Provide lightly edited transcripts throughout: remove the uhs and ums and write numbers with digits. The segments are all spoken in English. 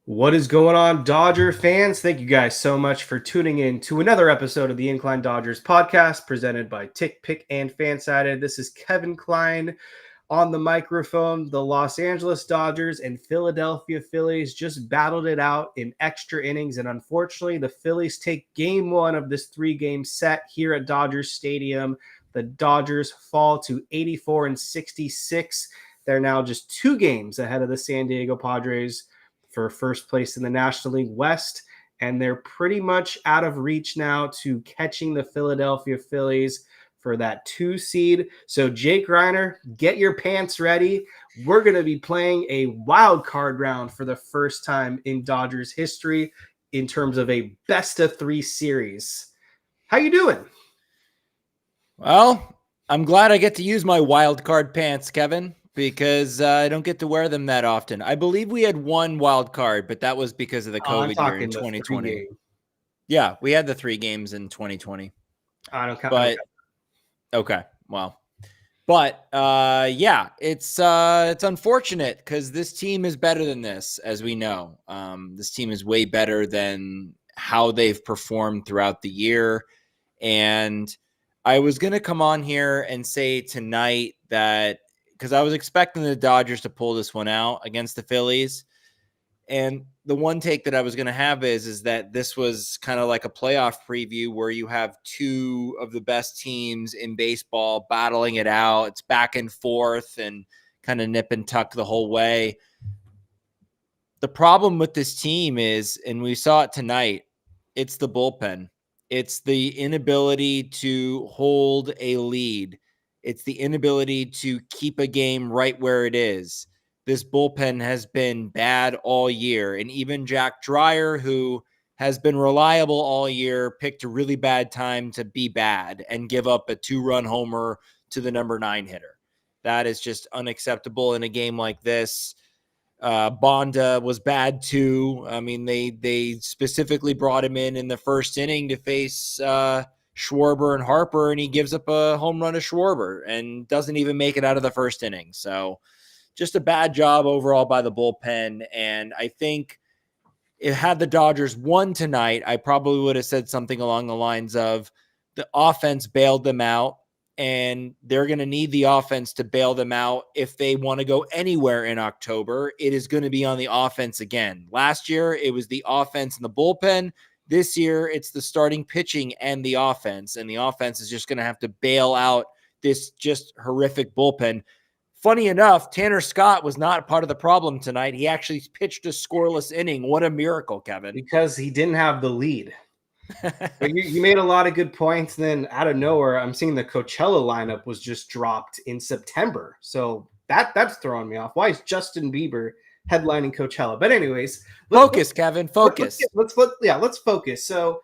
What is going on, Dodger fans? Thank you guys so much for tuning in to another episode of the Incline Dodgers podcast presented by Tick, Pick, and Fansided. This is Kevin Klein on the microphone. The Los Angeles Dodgers and Philadelphia Phillies just battled it out in extra innings, and unfortunately, the Phillies take game one of this three-game set here at Dodgers Stadium. The Dodgers fall to 84-66. They're now just 2 games ahead of the San Diego Padres for first place in the National League West, and they're pretty much out of reach now to catching the Philadelphia Phillies for that 2 seed. So Jake Reiner, get your pants ready. We're going to be playing a wild card round for the first time in Dodgers history in terms of a best of 3 series. How you doing? Well, I'm glad I get to use my wild card pants, Kevin, because I don't get to wear them that often. I believe we had 1 wild card, but that was because of the COVID year in 2020. Yeah, we had the 3 games in 2020. I don't count. But okay, well, but yeah, it's unfortunate because this team is better than this, as we know. This team is way better than how they've performed throughout the year, and I was going to come on here and say tonight that because I was expecting the Dodgers to pull this one out against the Phillies. And the one take that I was going to have is that this was kind of like a playoff preview where you have 2 of the best teams in baseball battling it out. It's back and forth and kind of nip and tuck the whole way. The problem with this team is, and we saw it tonight, it's the bullpen. It's the inability to hold a lead. It's the inability to keep a game right where it is. This bullpen has been bad all year. And even Jack Dreyer, who has been reliable all year, picked a really bad time to be bad and give up a 2-run homer to the number 9 hitter. That is just unacceptable in a game like this. Bonda was bad too. I mean, they specifically brought him in the first inning to face Schwarber and Harper, and he gives up a home run to Schwarber and doesn't even make it out of the first inning. So just a bad job overall by the bullpen. And I think had the Dodgers won tonight, I probably would have said something along the lines of the offense bailed them out, and they're going to need the offense to bail them out if they want to go anywhere in October. It is going to be on the offense again. Last year, it was the offense and the bullpen. This year, it's the starting pitching and the offense is just going to have to bail out this just horrific bullpen. Funny enough, Tanner Scott was not part of the problem tonight. He actually pitched a scoreless inning. What a miracle, Kevin. Because he didn't have the lead. But you made a lot of good points. And then out of nowhere, I'm seeing the Coachella lineup was just dropped in September. So that's throwing me off. Why is Justin Bieber headlining Coachella? But anyways, Kevin, focus. Let's focus. So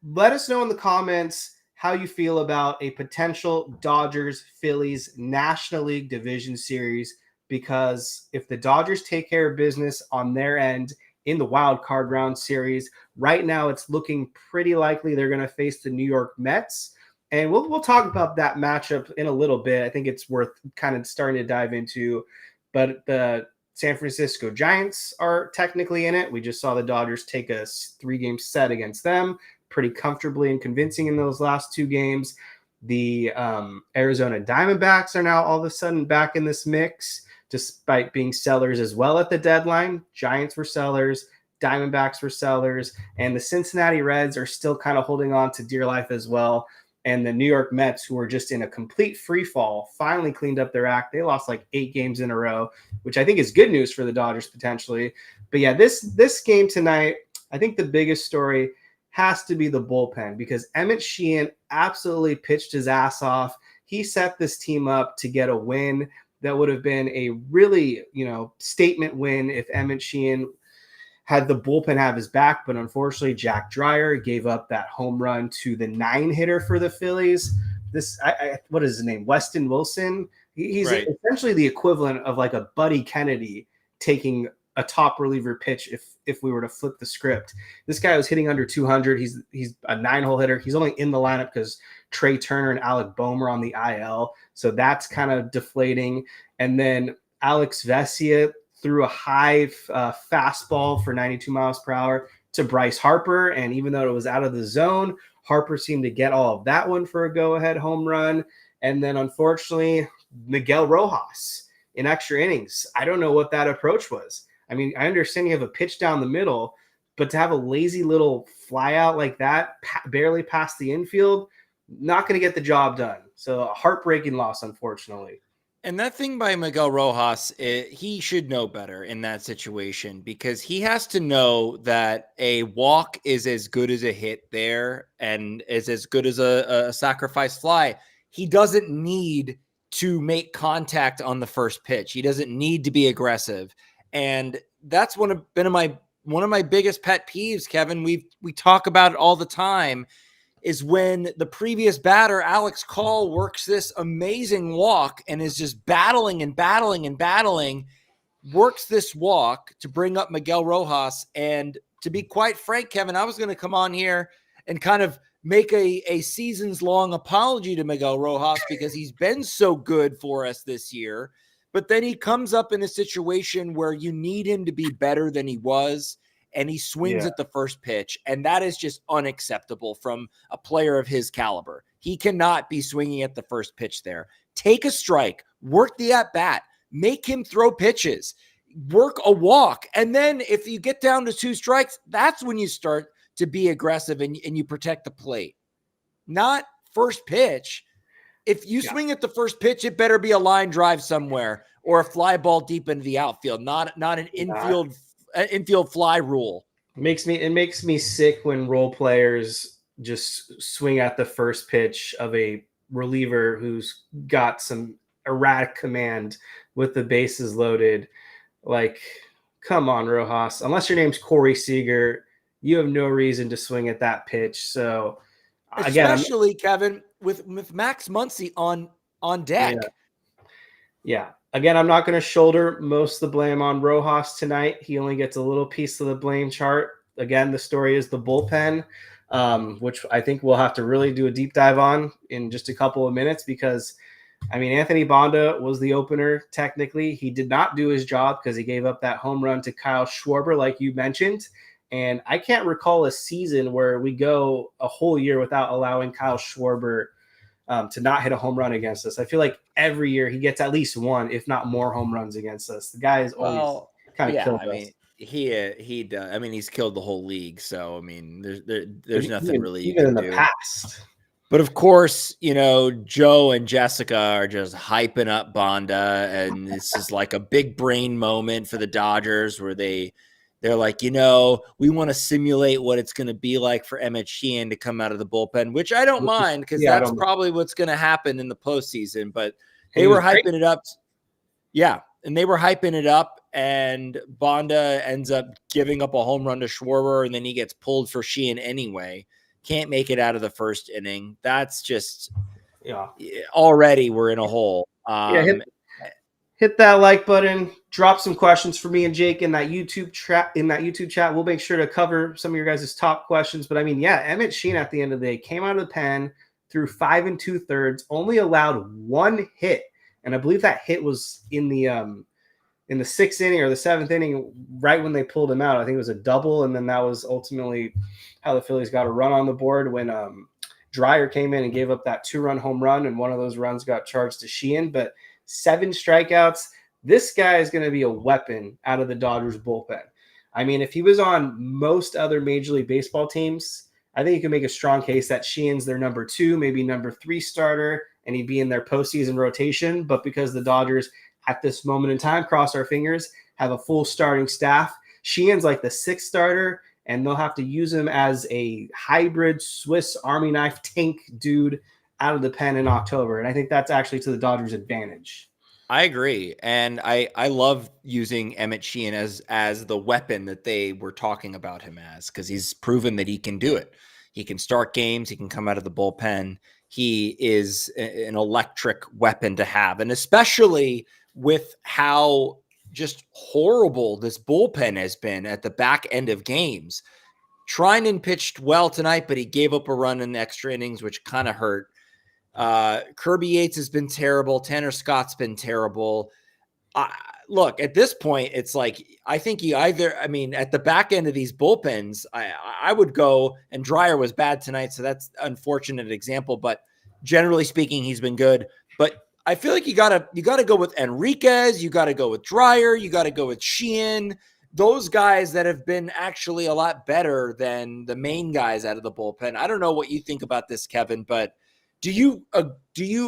let us know in the comments how you feel about a potential Dodgers-Phillies National League Division Series, because if the Dodgers take care of business on their end in the wild card round series, right now it's looking pretty likely they're going to face the New York Mets. And we'll talk about that matchup in a little bit. I think it's worth kind of starting to dive into. But the San Francisco Giants are technically in it. We just saw the Dodgers take a 3-game set against them pretty comfortably and convincing in those last 2 games. The Arizona Diamondbacks are now all of a sudden back in this mix, despite being sellers as well at the deadline. Giants were sellers, Diamondbacks were sellers, and the Cincinnati Reds are still kind of holding on to dear life as well. And the New York Mets, who were just in a complete free fall, finally cleaned up their act. They lost like 8 games in a row, which I think is good news for the Dodgers potentially. But yeah, this game tonight, I think the biggest story has to be the bullpen, because Emmett Sheehan absolutely pitched his ass off. He set this team up to get a win that would have been a really, statement win if Emmett Sheehan had the bullpen have his back. But unfortunately, Jack Dreyer gave up that home run to the 9 hitter for the Phillies. What is his name? Weston Wilson. He's right. Essentially the equivalent of like a Buddy Kennedy taking a top reliever pitch if we were to flip the script. This guy was hitting under 200. He's a 9-hole hitter. He's only in the lineup because Trey Turner and Alec Bohm are on the IL. So that's kind of deflating. And then Alex Vesia threw a high fastball for 92 miles per hour to Bryce Harper. And even though it was out of the zone, Harper seemed to get all of that one for a go-ahead home run. And then, unfortunately, Miguel Rojas in extra innings. I don't know what that approach was. I mean, I understand you have a pitch down the middle, but to have a lazy little fly out like that, barely past the infield, not going to get the job done. So a heartbreaking loss, unfortunately. And that thing by Miguel Rojas, he should know better in that situation, because he has to know that a walk is as good as a hit there and is as good as a sacrifice fly. He doesn't need to make contact on the first pitch. He doesn't need to be aggressive. And that's one of my biggest pet peeves, Kevin. We talk about it all the time, is when the previous batter, Alex Call, works this amazing walk and is just battling, works this walk to bring up Miguel Rojas. And to be quite frank, Kevin, I was going to come on here and kind of make a seasons-long apology to Miguel Rojas because he's been so good for us this year. But then he comes up in a situation where you need him to be better than he was, and he swings at the first pitch. And that is just unacceptable from a player of his caliber. He cannot be swinging at the first pitch there. Take a strike, work the at-bat, make him throw pitches, work a walk. And then if you get down to 2 strikes, that's when you start to be aggressive and you protect the plate. Not first pitch. If you swing at the first pitch, it better be a line drive somewhere or a fly ball deep into the outfield, not an infield fly rule. It makes me sick when role players just swing at the first pitch of a reliever who's got some erratic command with the bases loaded. Like, come on, Rojas. Unless your name's Corey Seager, you have no reason to swing at that pitch. So, again, especially Kevin with Max Muncy on deck. Yeah. Again, I'm not going to shoulder most of the blame on Rojas tonight. He only gets a little piece of the blame chart. Again, the story is the bullpen, which I think we'll have to really do a deep dive on in just a couple of minutes because, I mean, Anthony Bonda was the opener technically. He did not do his job because he gave up that home run to Kyle Schwarber, like you mentioned. And I can't recall a season where we go a whole year without allowing Kyle Schwarber to not hit a home run against us. I feel like every year he gets at least one, if not more, home runs against us. The guy is always kind of killed us. Mean, he does. I mean, he's killed the whole league. So I mean, there's nothing really even in the past. But of course, you know, Joe and Jessica are just hyping up Bonda, and this is like a big brain moment for the Dodgers where they're like, you know, we want to simulate what it's going to be like for Emmett Sheehan to come out of the bullpen, which I don't mind because that's probably what's going to happen in the postseason. But they were hyping it up. Yeah, and they were hyping it up, and Bonda ends up giving up a home run to Schwarber, and then he gets pulled for Sheehan anyway. Can't make it out of the first inning. That's just already we're in a hole. Hit that like button. Drop some questions for me and Jake in that YouTube chat. We'll make sure to cover some of your guys' top questions. But I mean, Emmett Sheehan at the end of the day came out of the pen, threw 5 2/3, only allowed 1 hit, and I believe that hit was in the 6th inning or the 7th inning, right when they pulled him out. I think it was a double, and then that was ultimately how the Phillies got a run on the board when Dreyer came in and gave up that 2-run home run, and one of those runs got charged to Sheehan. But 7 strikeouts. This guy is going to be a weapon out of the Dodgers bullpen. I mean, if he was on most other Major League Baseball teams, I think you can make a strong case that Sheehan's their number 2, maybe number 3 starter, and he'd be in their postseason rotation. But because the Dodgers, at this moment in time, cross our fingers, have a full starting staff, Sheehan's like the 6th starter, and they'll have to use him as a hybrid Swiss Army knife tank dude out of the pen in October. And I think that's actually to the Dodgers' advantage. I agree. And I love using Emmett Sheehan as the weapon that they were talking about him as, because he's proven that he can do it. He can start games. He can come out of the bullpen. He is an electric weapon to have. And especially with how just horrible this bullpen has been at the back end of games. Treinen pitched well tonight, but he gave up a run in the extra innings, which kind of hurt. Kirby Yates has been terrible. Tanner Scott's been terrible. look, at this point, it's like, I think at the back end of these bullpens, I would go, and Dreyer was bad tonight, so that's an unfortunate example, but generally speaking, he's been good. But I feel like you gotta go with Enriquez, you gotta go with Dreyer, you gotta go with Sheehan, those guys that have been actually a lot better than the main guys out of the bullpen. I don't know what you think about this, Kevin, but do you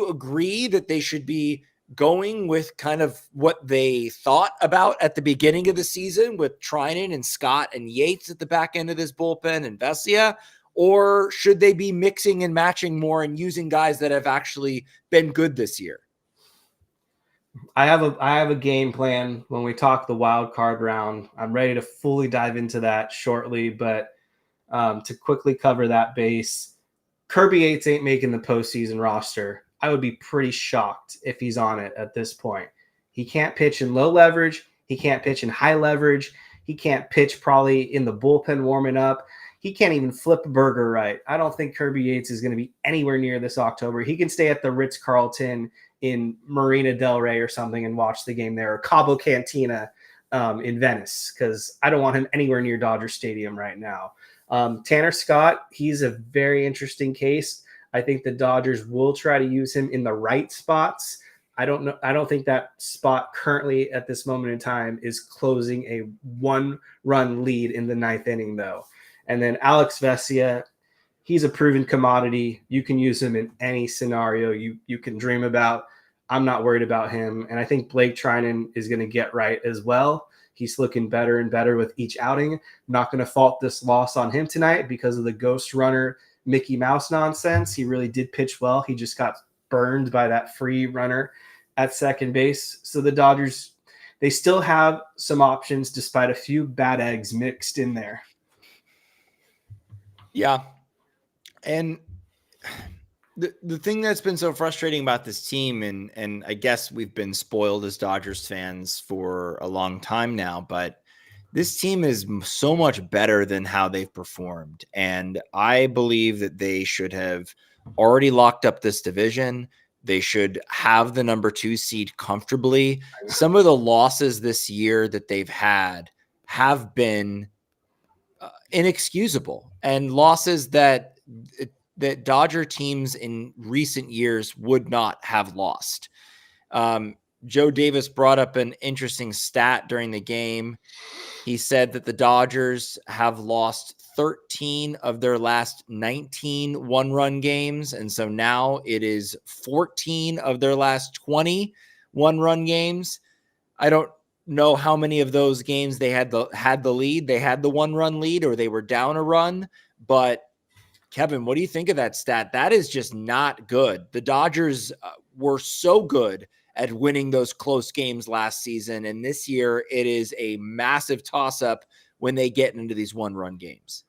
agree that they should be going with kind of what they thought about at the beginning of the season with Trinan and Scott and Yates at the back end of this bullpen and Vesia? Or should they be mixing and matching more and using guys that have actually been good this year? I have a game plan when we talk the wild card round. I'm ready to fully dive into that shortly, but to quickly cover that base, Kirby Yates ain't making the postseason roster. I would be pretty shocked if he's on it at this point. He can't pitch in low leverage. He can't pitch in high leverage. He can't pitch probably in the bullpen warming up. He can't even flip a burger right. I don't think Kirby Yates is going to be anywhere near this October. He can stay at the Ritz-Carlton in Marina Del Rey or something and watch the game there, or Cabo Cantina in Venice, because I don't want him anywhere near Dodger Stadium right now. Tanner Scott, he's a very interesting case. I think the Dodgers will try to use him in the right spots. I don't know. I don't think that spot currently at this moment in time is closing a 1-run lead in the 9th inning, though. And then Alex Vesia, he's a proven commodity. You can use him in any scenario you can dream about. I'm not worried about him. And I think Blake Trinan is going to get right as well. He's looking better and better with each outing. I'm not going to fault this loss on him tonight because of the ghost runner Mickey Mouse nonsense. He really did pitch well. He just got burned by that free runner at second base. So the Dodgers, they still have some options despite a few bad eggs mixed in there. Yeah. And the thing that's been so frustrating about this team, and I guess we've been spoiled as Dodgers fans for a long time now, but this team is so much better than how they've performed. And I believe that they should have already locked up this division. They should have the number 2 seed comfortably. Some of the losses this year that they've had have been inexcusable, and losses that Dodger teams in recent years would not have lost. Joe Davis brought up an interesting stat during the game. He said that the Dodgers have lost 13 of their last 19 one-run games. And so now it is 14 of their last 20 one-run games. I don't know how many of those games they had the lead. They had the one-run lead, or they were down a run. But Kevin, what do you think of that stat? That is just not good. The Dodgers were so good at winning those close games last season, and this year it is a massive toss-up when they get into these one-run games.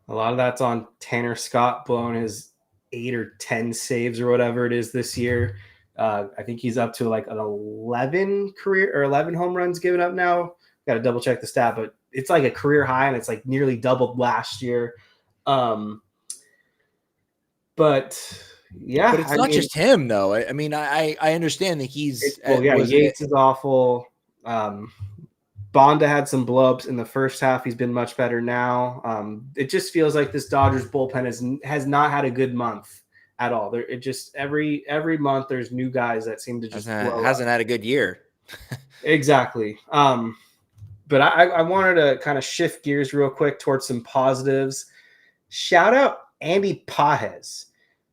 A lot of that's on Tanner Scott blowing his 8 or 10 saves or whatever it is this year. I think he's up to like an 11 home runs given up now. Got to double check the stat, but it's like a career high, and it's like nearly doubled last year. But yeah, but it's not just him though. I mean, I understand that he's Yates is awful. Bonda had some blowups in the first half. He's been much better now. It just feels like this Dodgers bullpen has not had a good month at all. It just every month there's new guys that seem to just hasn't had a good year. Exactly. But I wanted to kind of shift gears real quick towards some positives. Shout out Andy Pages.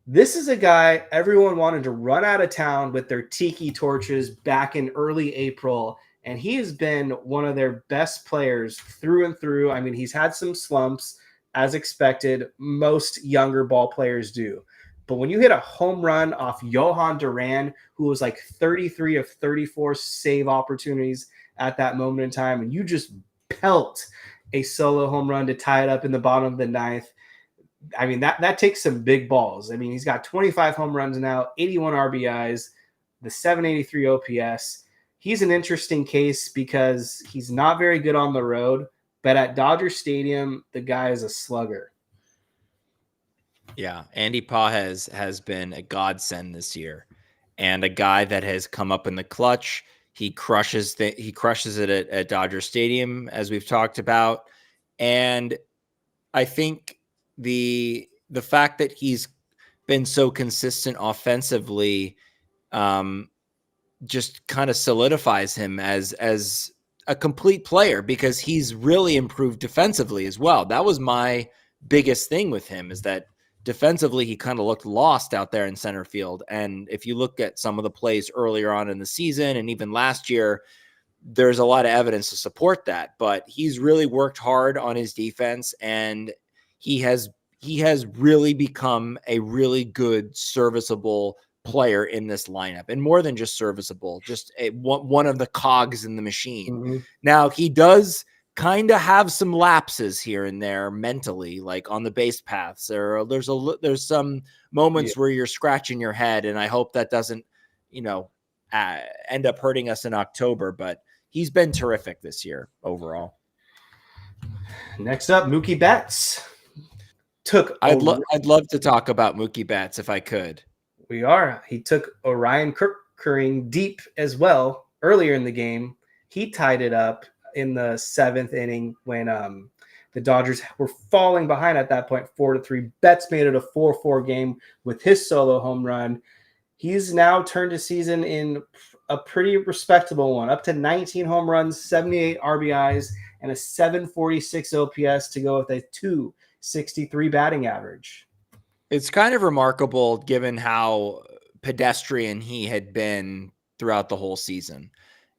This is a guy everyone wanted to run out of town with their tiki torches back in early April, and he has been one of their best players through and through. I mean, he's had some slumps, as expected. Most younger ball players do. But when you hit a home run off Johan Duran, who was like 33 of 34 save opportunities at that moment in time, and you just pelt a solo home run to tie it up in the bottom of the 9th, I mean, that takes some big balls. I mean, he's got 25 home runs now, 81 RBIs, the 783 OPS. He's an interesting case because he's not very good on the road, but at Dodger Stadium, the guy is a slugger. Yeah, Andy Pages has been a godsend this year, and a guy that has come up in the clutch. He crushes it at Dodger Stadium, as we've talked about. And I think the fact that he's been so consistent offensively just kind of solidifies him as a complete player, because he's really improved defensively as well. That was my biggest thing with him, is that defensively he kind of looked lost out there in center field. And if you look at some of the plays earlier on in the season and even last year, there's a lot of evidence to support that. But he's really worked hard on his defense, and he has really become a really good, serviceable player in this lineup, and more than just serviceable, just one of the cogs in the machine. Mm-hmm. Now, he does kind of have some lapses here and there mentally, like on the base paths. There's some moments where you're scratching your head, and I hope that doesn't, end up hurting us in October. But he's been terrific this year overall. Next up, Mookie Betts. I'd love to talk about Mookie Betts if I could. He took Orion Kerkering deep as well earlier in the game. He tied it up in the 7th inning when the Dodgers were falling behind at that point, 4-3. Betts made it a 4-4 game with his solo home run. He's now turned his season in a pretty respectable one, up to 19 home runs, 78 RBIs, and a 746 OPS to go with a 263 batting average. It's kind of remarkable given how pedestrian he had been throughout the whole season.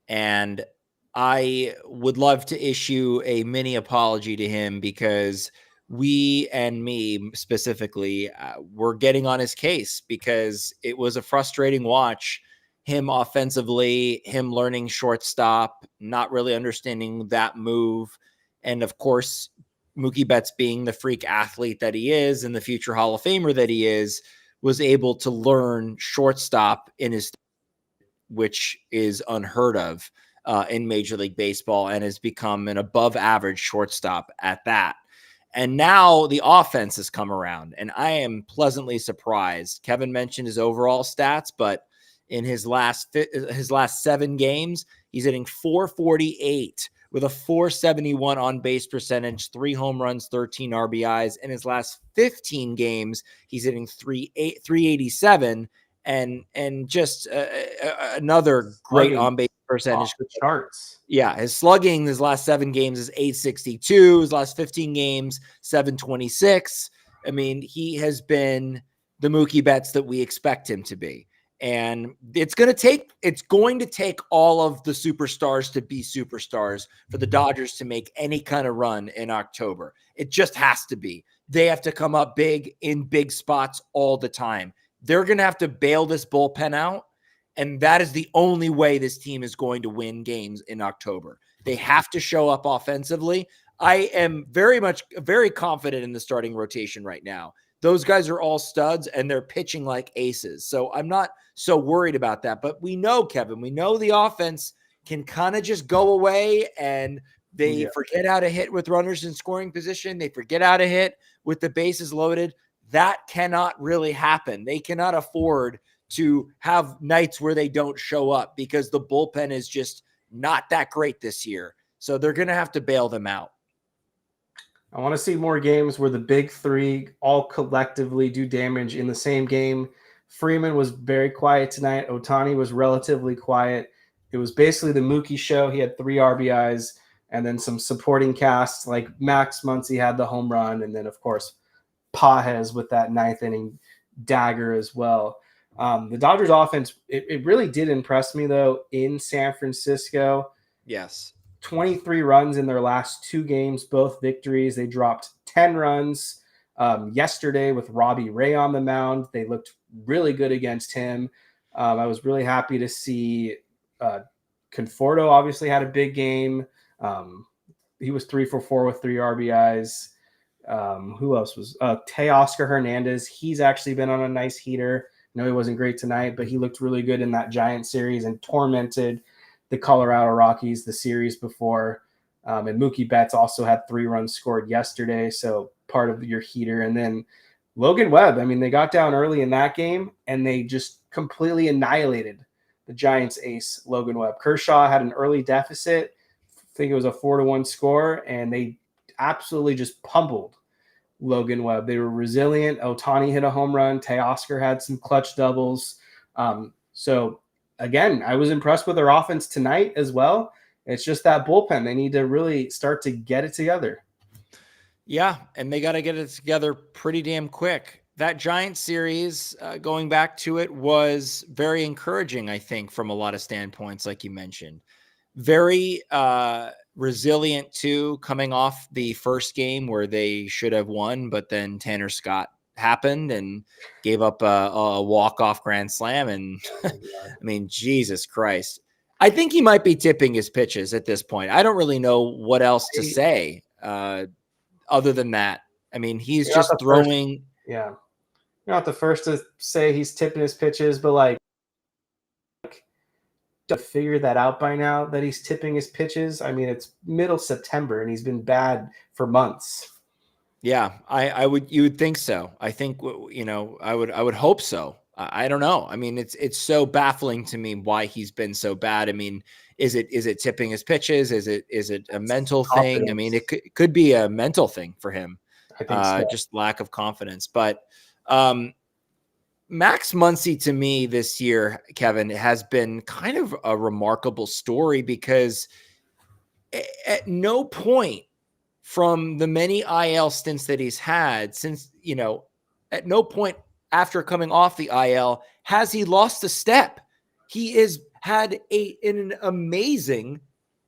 And I would love to issue a mini apology to him, because we, and me specifically, were getting on his case, because it was a frustrating watch. Him offensively, him learning shortstop, not really understanding that move. And of course, Mookie Betts, being the freak athlete that he is and the future Hall of Famer that he is, was able to learn shortstop in his, which is unheard of in Major League Baseball, and has become an above average shortstop at that. And now the offense has come around, and I am pleasantly surprised. Kevin mentioned his overall stats, but in his last 7 games, he's hitting .448 with a .471 on base percentage, 3 home runs, 13 RBIs. In his last 15 games, he's hitting .387 and just another great on base percentage. Charts. Yeah, his slugging his last 7 games is .862. His last 15 games, .726. I mean, he has been the Mookie Betts that we expect him to be. And it's going to take all of the superstars to be superstars for the Dodgers to make any kind of run in October. It just has to be. They have to come up big in big spots all the time. They're going to have to bail this bullpen out, and that is the only way this team is going to win games in October. They have to show up offensively. I am very confident in the starting rotation right now. Those guys are all studs, and they're pitching like aces. So I'm not so worried about that. But we know, Kevin, the offense can kind of just go away, and they forget how to hit with runners in scoring position. They forget how to hit with the bases loaded. That cannot really happen. They cannot afford to have nights where they don't show up, because the bullpen is just not that great this year. So they're going to have to bail them out. I want to see more games where the big three all collectively do damage in the same game. Freeman was very quiet tonight. Ohtani was relatively quiet. It was basically the Mookie show. He had 3 RBIs, and then some supporting casts like Max Muncy had the home run, and then, of course, Pages with that 9th inning dagger as well. The Dodgers offense, it really did impress me, though, in San Francisco. Yes. 23 runs in their last 2 games, both victories. They dropped 10 runs yesterday with Robbie Ray on the mound. They looked really good against him. I was really happy to see Conforto obviously had a big game. He was 3 for 4 with 3 RBIs. Who else was Teoscar Hernandez? He's actually been on a nice heater. I know he wasn't great tonight, but he looked really good in that Giant series and tormented the Colorado Rockies the series before. And Mookie Betts also had 3 runs scored yesterday, so part of your heater. And then Logan Webb, I mean, they got down early in that game, and they just completely annihilated the Giants ace, Logan Webb. Kershaw had an early deficit. I think it was a 4-1 score, and they absolutely just pummeled Logan Webb. They were resilient. Ohtani hit a home run. Teoscar had some clutch doubles. So, again, I was impressed with their offense tonight as well. It's just that bullpen. They need to really start to get it together. Yeah, and they got to get it together pretty damn quick. That Giants series, going back to it, was very encouraging, I think, from a lot of standpoints, like you mentioned. Very resilient, too, coming off the first game where they should have won, but then Tanner Scott happened and gave up a walk-off grand slam. And, I mean, Jesus Christ. I think he might be tipping his pitches at this point. I don't really know what else to say other than that. I mean, he's just throwing. Yeah. You're not the first to say he's tipping his pitches, but like, to figure that out by now that he's tipping his pitches. I mean, it's middle September and he's been bad for months. Yeah, you would think so. I think, I would hope so. I don't know. I mean, it's so baffling to me why he's been so bad. I mean, is it tipping his pitches? Is it a mental thing? I mean, it could be a mental thing for him. I think so. Just lack of confidence. But Max Muncy, to me this year, Kevin, has been kind of a remarkable story because at no point from the many IL stints that he's had since, at no point after coming off the IL has he lost a step. He has had an amazing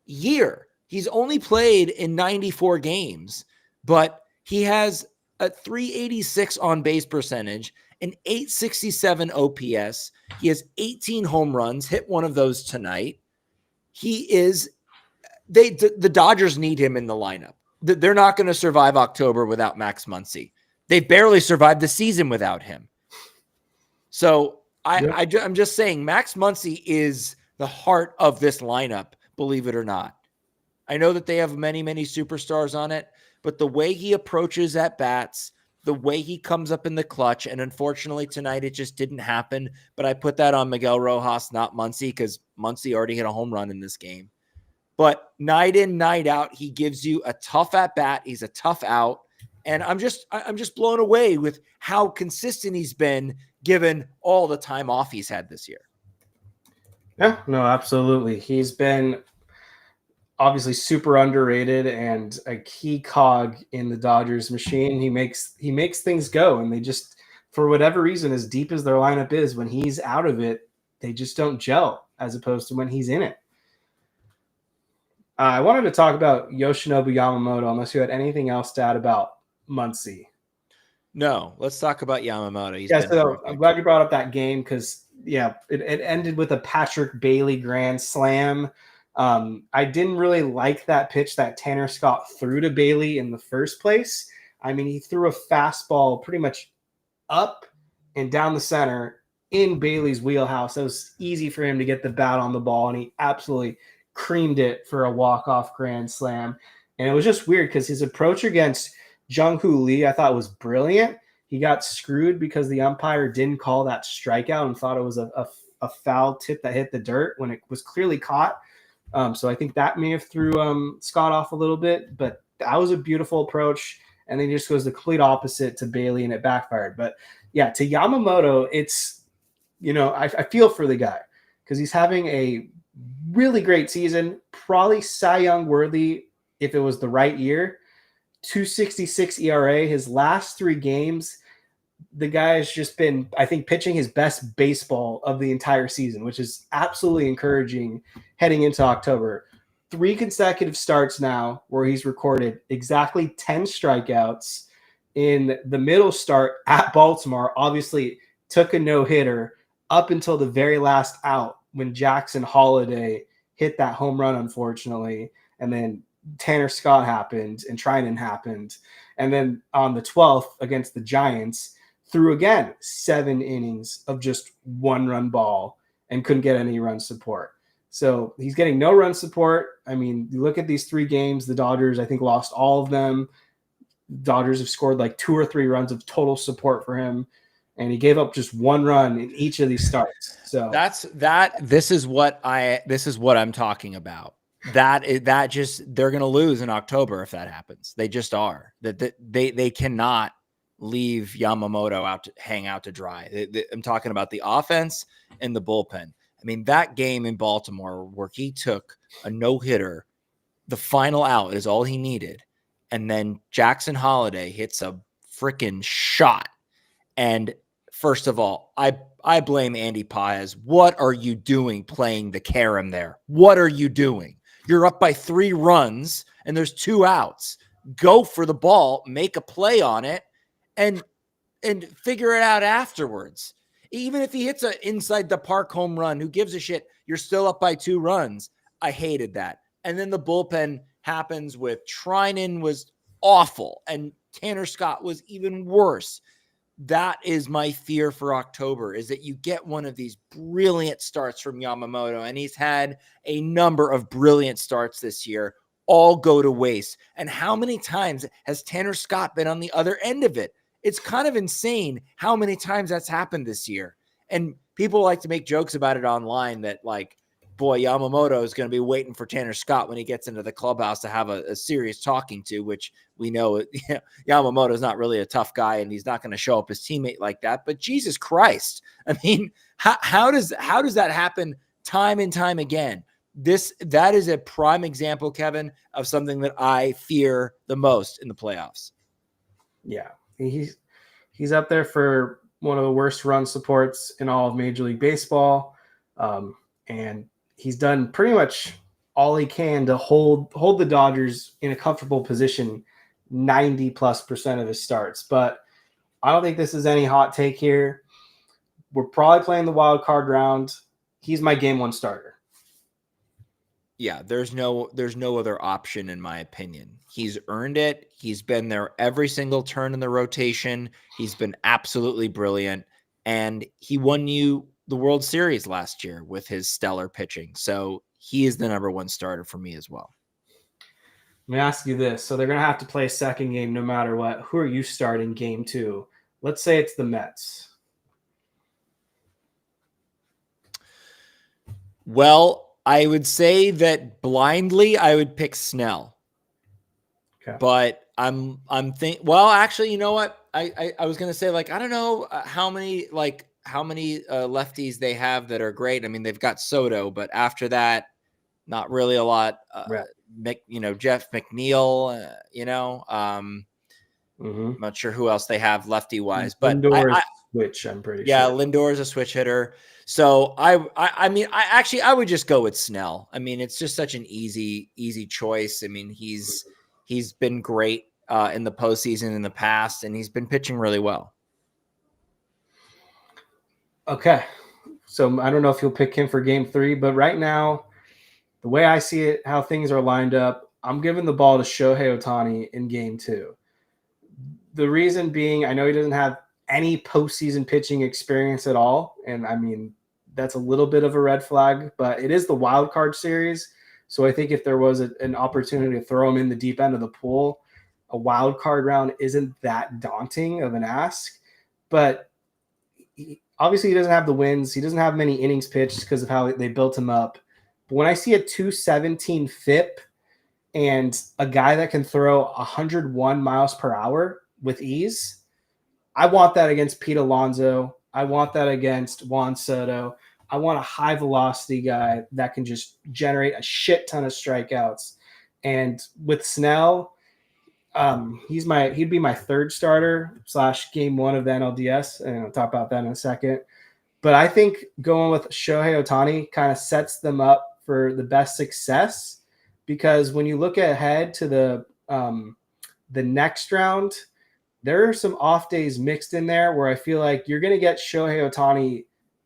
year. He's only played in 94 games, but he has a 386 on base percentage, an 867 OPS. He has 18 home runs, hit one of those tonight. The Dodgers need him in the lineup. They're not going to survive October without Max Muncy. They barely survived the season without him. So I'm just saying Max Muncy is the heart of this lineup, believe it or not. I know that they have many, many superstars on it, but the way he approaches at bats, the way he comes up in the clutch, and unfortunately tonight it just didn't happen, but I put that on Miguel Rojas, not Muncy, because Muncy already hit a home run in this game. But night in, night out, he gives you a tough at bat. He's a tough out. And I'm just blown away with how consistent he's been given all the time off he's had this year. Yeah, no, absolutely. He's been obviously super underrated and a key cog in the Dodgers machine. He makes things go, and they just, for whatever reason, as deep as their lineup is, when he's out of it, they just don't gel as opposed to when he's in it. I wanted to talk about Yoshinobu Yamamoto, unless you had anything else to add about Muncy. No, let's talk about Yamamoto. So I'm glad you brought up that game because, it ended with a Patrick Bailey grand slam. I didn't really like that pitch that Tanner Scott threw to Bailey in the first place. I mean, he threw a fastball pretty much up and down the center in Bailey's wheelhouse. It was easy for him to get the bat on the ball, and he absolutely creamed it for a walk-off grand slam. And it was just weird because his approach against Jung-Hoo Lee I thought was brilliant. He got screwed because the umpire didn't call that strikeout and thought it was a foul tip that hit the dirt when it was clearly caught. So I think that may have threw Scott off a little bit, but that was a beautiful approach. And then he just goes the complete opposite to Bailey, and it backfired. But yeah, to Yamamoto, it's, I feel for the guy because he's having a really great season, probably Cy Young worthy if it was the right year. 2.66 ERA. His last 3 games, the guy has just been, I think, pitching his best baseball of the entire season, which is absolutely encouraging heading into October. 3 consecutive starts now where he's recorded exactly 10 strikeouts. In the middle start at Baltimore, obviously took a no-hitter up until the very last out when Jackson Holiday hit that home run, unfortunately, and then Tanner Scott happened and Trinan happened. And then on the 12th against the Giants, threw again 7 innings of just 1-run ball and couldn't get any run support. So he's getting no run support. I mean, you look at these 3 games, the Dodgers, I think, lost all of them. Dodgers have scored like 2 or 3 runs of total support for him. and he gave up just 1 run in each of these starts. So this is what I'm talking about. That just, they're going to lose in October if that happens. They just are. They cannot leave Yamamoto out to hang out to dry. I'm talking about the offense and the bullpen. I mean, that game in Baltimore where he took a no-hitter, the final out is all he needed. And then Jackson Holiday hits a freaking shot. And first of all, I blame Andy Paez. What are you doing playing the carom there? What are you doing? You're up by 3 runs and there's 2 outs. Go for the ball, make a play on it, and figure it out afterwards. Even if he hits an inside the park home run, who gives a shit? You're still up by 2 runs. I hated that. And then the bullpen happens with Treinen was awful, and Tanner Scott was even worse. That is my fear for October, is that you get one of these brilliant starts from Yamamoto, and he's had a number of brilliant starts this year, all go to waste. And how many times has Tanner Scott been on the other end of it? It's kind of insane how many times that's happened this year. And people like to make jokes about it online that, like, boy, Yamamoto is going to be waiting for Tanner Scott when he gets into the clubhouse to have a serious talking to, which we know Yamamoto is not really a tough guy and he's not going to show up his teammate like that. But Jesus Christ, I mean, how does that happen time and time again? That is a prime example, Kevin, of something that I fear the most in the playoffs. Yeah, he's up there for one of the worst run supports in all of Major League Baseball, and he's done pretty much all he can to hold the Dodgers in a comfortable position 90+% of his starts. But I don't think this is any hot take here. We're probably playing the wild card round. He's my game 1 starter. Yeah, there's no other option in my opinion. He's earned it. He's been there every single turn in the rotation. He's been absolutely brilliant, and he won you the World Series last year with his stellar pitching. So he is the number 1 starter for me as well. Let me ask you this. So they're going to have to play a second game no matter what. Who are you starting game 2? Let's say it's the Mets. Well, I would say that blindly I would pick Snell. Okay. But well, actually, you know what? I was going to say, like, I don't know how many lefties they have that are great. I mean, they've got Soto, but after that, not really a lot. Right. Jeff McNeil, I'm not sure who else they have lefty wise, but Lindor switch, I'm pretty sure. Yeah, Lindor is a switch hitter. So I mean, I would just go with Snell. I mean, it's just such an easy choice. I mean, he's been great in the postseason in the past, and he's been pitching really well. Okay. So I don't know if you'll pick him for game 3, but right now, the way I see it, how things are lined up, I'm giving the ball to Shohei Ohtani in game 2. The reason being, I know he doesn't have any postseason pitching experience at all. And I mean, that's a little bit of a red flag, but it is the wild card series. So I think if there was an opportunity to throw him in the deep end of the pool, a wild card round isn't that daunting of an ask. But obviously he doesn't have the wins. He doesn't have many innings pitched because of how they built him up. But when I see a 217 FIP and a guy that can throw 101 miles per hour with ease, I want that against Pete Alonso. I want that against Juan Soto. I want a high velocity guy that can just generate a shit ton of strikeouts. And with Snell, he'd be my 3rd starter / game 1 of the NLDS, and I'll talk about that in a second. But I think going with Shohei Ohtani kind of sets them up for the best success, because when you look ahead to the next round, there are some off days mixed in there where I feel like you're going to get Shohei Ohtani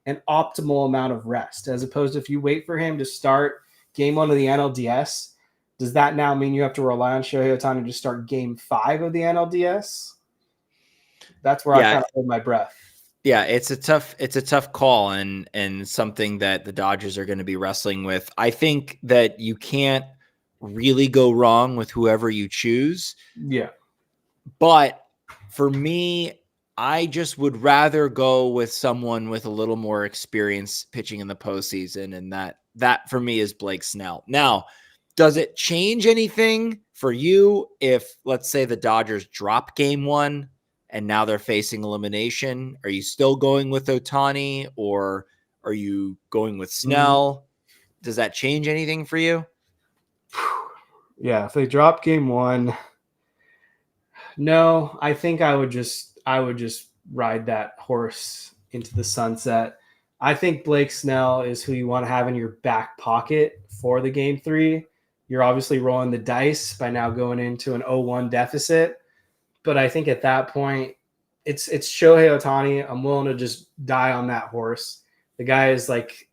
an optimal amount of rest, as opposed to if you wait for him to start game 1 of the NLDS. Does that now mean you have to rely on Shohei Ohtani to start game 5 of the NLDS? That's where I kind of hold my breath. Yeah, it's a tough call, and something that the Dodgers are going to be wrestling with. I think that you can't really go wrong with whoever you choose. Yeah. But for me, I just would rather go with someone with a little more experience pitching in the postseason, and that for me is Blake Snell. Now, does it change anything for you if, let's say, the Dodgers drop game 1 and now they're facing elimination? Are you still going with Ohtani, or are you going with Snell? Does that change anything for you? Yeah, if they drop game 1, no, I think I would just ride that horse into the sunset. I think Blake Snell is who you want to have in your back pocket for the game 3. You're obviously rolling the dice by now going into an 0-1 deficit, but I think at that point it's Shohei Ohtani. I'm willing to just die on that horse. The guy is like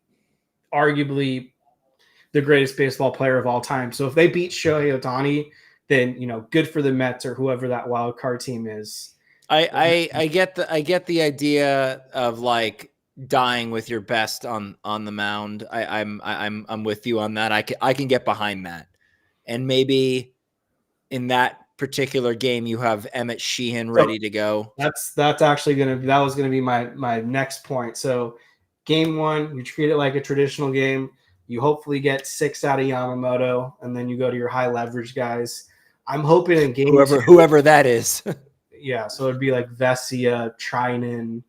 arguably the greatest baseball player of all time. So if they beat Shohei Ohtani, then good for the Mets or whoever that wild card team is. I get the idea of like dying with your best on the mound. I'm with you on that. I can get behind that. And maybe in that particular game you have Emmett Sheehan ready to go. That's actually that was gonna be my next point. So game 1, you treat it like a traditional game. You hopefully get 6 out of Yamamoto, and then you go to your high leverage guys. I'm hoping in game whoever that is. Yeah, so it'd be like Vesia, Trinan,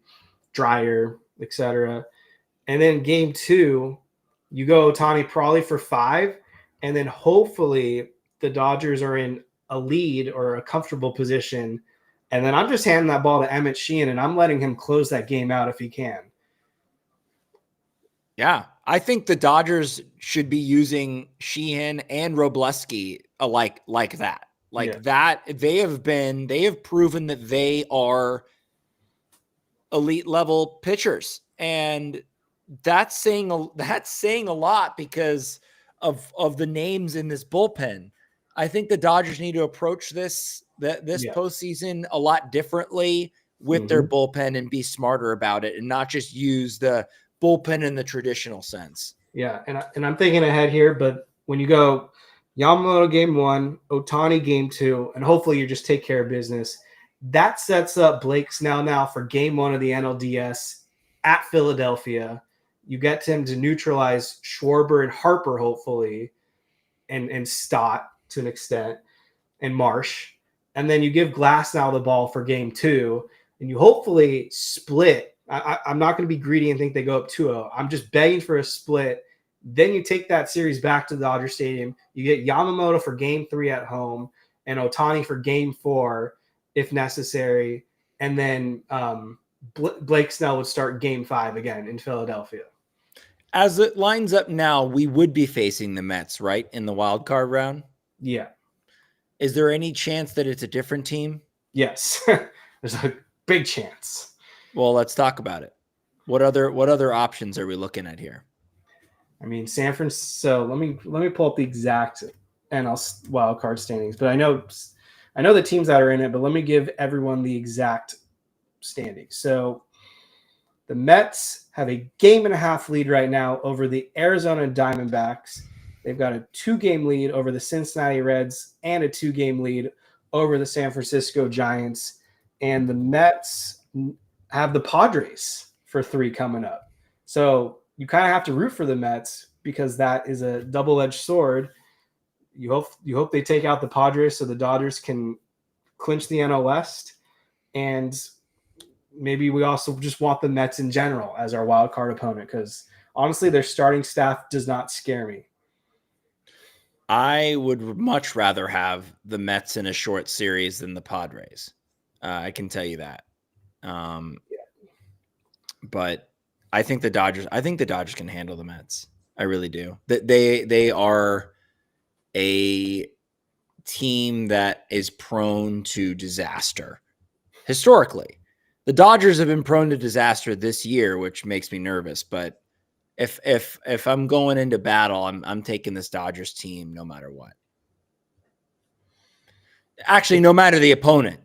Dreyer, etc. And then game 2, you go Ohtani probably for 5, and then hopefully the Dodgers are in a lead or a comfortable position, and then I'm just handing that ball to Emmett Sheehan, and I'm letting him close that game out if he can. Yeah, I think the Dodgers should be using Sheehan and Robleski like that. That they have proven that they are elite level pitchers, and that's saying a lot because of the names in this bullpen. I think the Dodgers need to approach this postseason a lot differently with their bullpen and be smarter about it, and not just use the bullpen in the traditional sense. Yeah, and I'm thinking ahead here, but when you go Yamamoto game 1, Ohtani game 2, and hopefully you just take care of business, that sets up Blake Snell now for game 1 of the NLDS at Philadelphia. You get him to neutralize Schwarber and Harper, hopefully, and Stott to an extent, and Marsh. And then you give Glasnow the ball for game 2, and you hopefully split. I'm not going to be greedy and think they go up 2-0. I'm just begging for a split. Then you take that series back to the Dodger Stadium. You get Yamamoto for game 3 at home and Ohtani for game 4 if necessary. And then Blake Snell would start game 5 again in Philadelphia. As it lines up now, we would be facing the Mets, right, in the wild card round? Yeah. Is there any chance that it's a different team? Yes. There's a big chance. Well, let's talk about it. What other options are we looking at here? I mean, San Francisco. Let me pull up the exact NL wild card standings. But I know the teams that are in it. But let me give everyone the exact standings. So the Mets have a 1.5 game lead right now over the Arizona Diamondbacks. They've got a 2-game lead over the Cincinnati Reds and a 2-game lead over the San Francisco Giants. And the Mets have the Padres for 3 coming up. So you kind of have to root for the Mets because that is a double-edged sword. You hope they take out the Padres so the Dodgers can clinch the NL West. And maybe we also just want the Mets in general as our wild card opponent because honestly, their starting staff does not scare me. I would much rather have the Mets in a short series than the Padres. I can tell you that. But I think the Dodgers can handle the Mets. I really do. They are a team that is prone to disaster. Historically, the Dodgers have been prone to disaster this year, which makes me nervous. But if I'm going into battle, I'm taking this Dodgers team no matter what. Actually, no matter the opponent.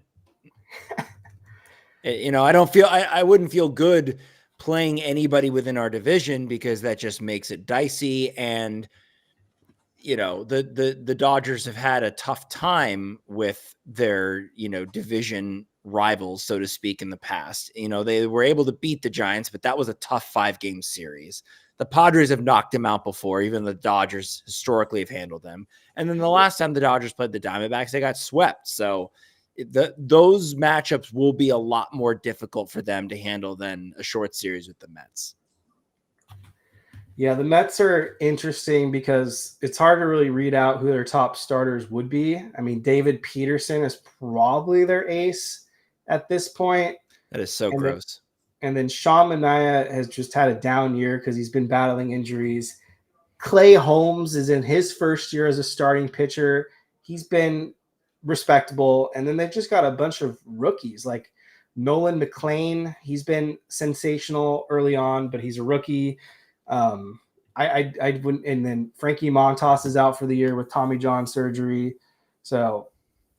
I wouldn't feel good playing anybody within our division because that just makes it dicey. And, the Dodgers have had a tough time with their, division rivals, so to speak, in the past. They were able to beat the Giants, but that was a tough 5-game series. The Padres have knocked them out before. Even the Dodgers historically have handled them. And then the last time the Dodgers played the Diamondbacks, they got swept. So those matchups will be a lot more difficult for them to handle than a short series with the Mets. Yeah, the Mets are interesting because it's hard to really read out who their top starters would be. I mean, David Peterson is probably their ace at this point. That is so gross. And then Sean Manaea has just had a down year because he's been battling injuries. Clay Holmes is in his first year as a starting pitcher. He's been respectable. And then they've just got a bunch of rookies like Nolan McLean. He's been sensational early on, but he's a rookie. I wouldn't, and then Frankie Montas is out for the year with Tommy John surgery. So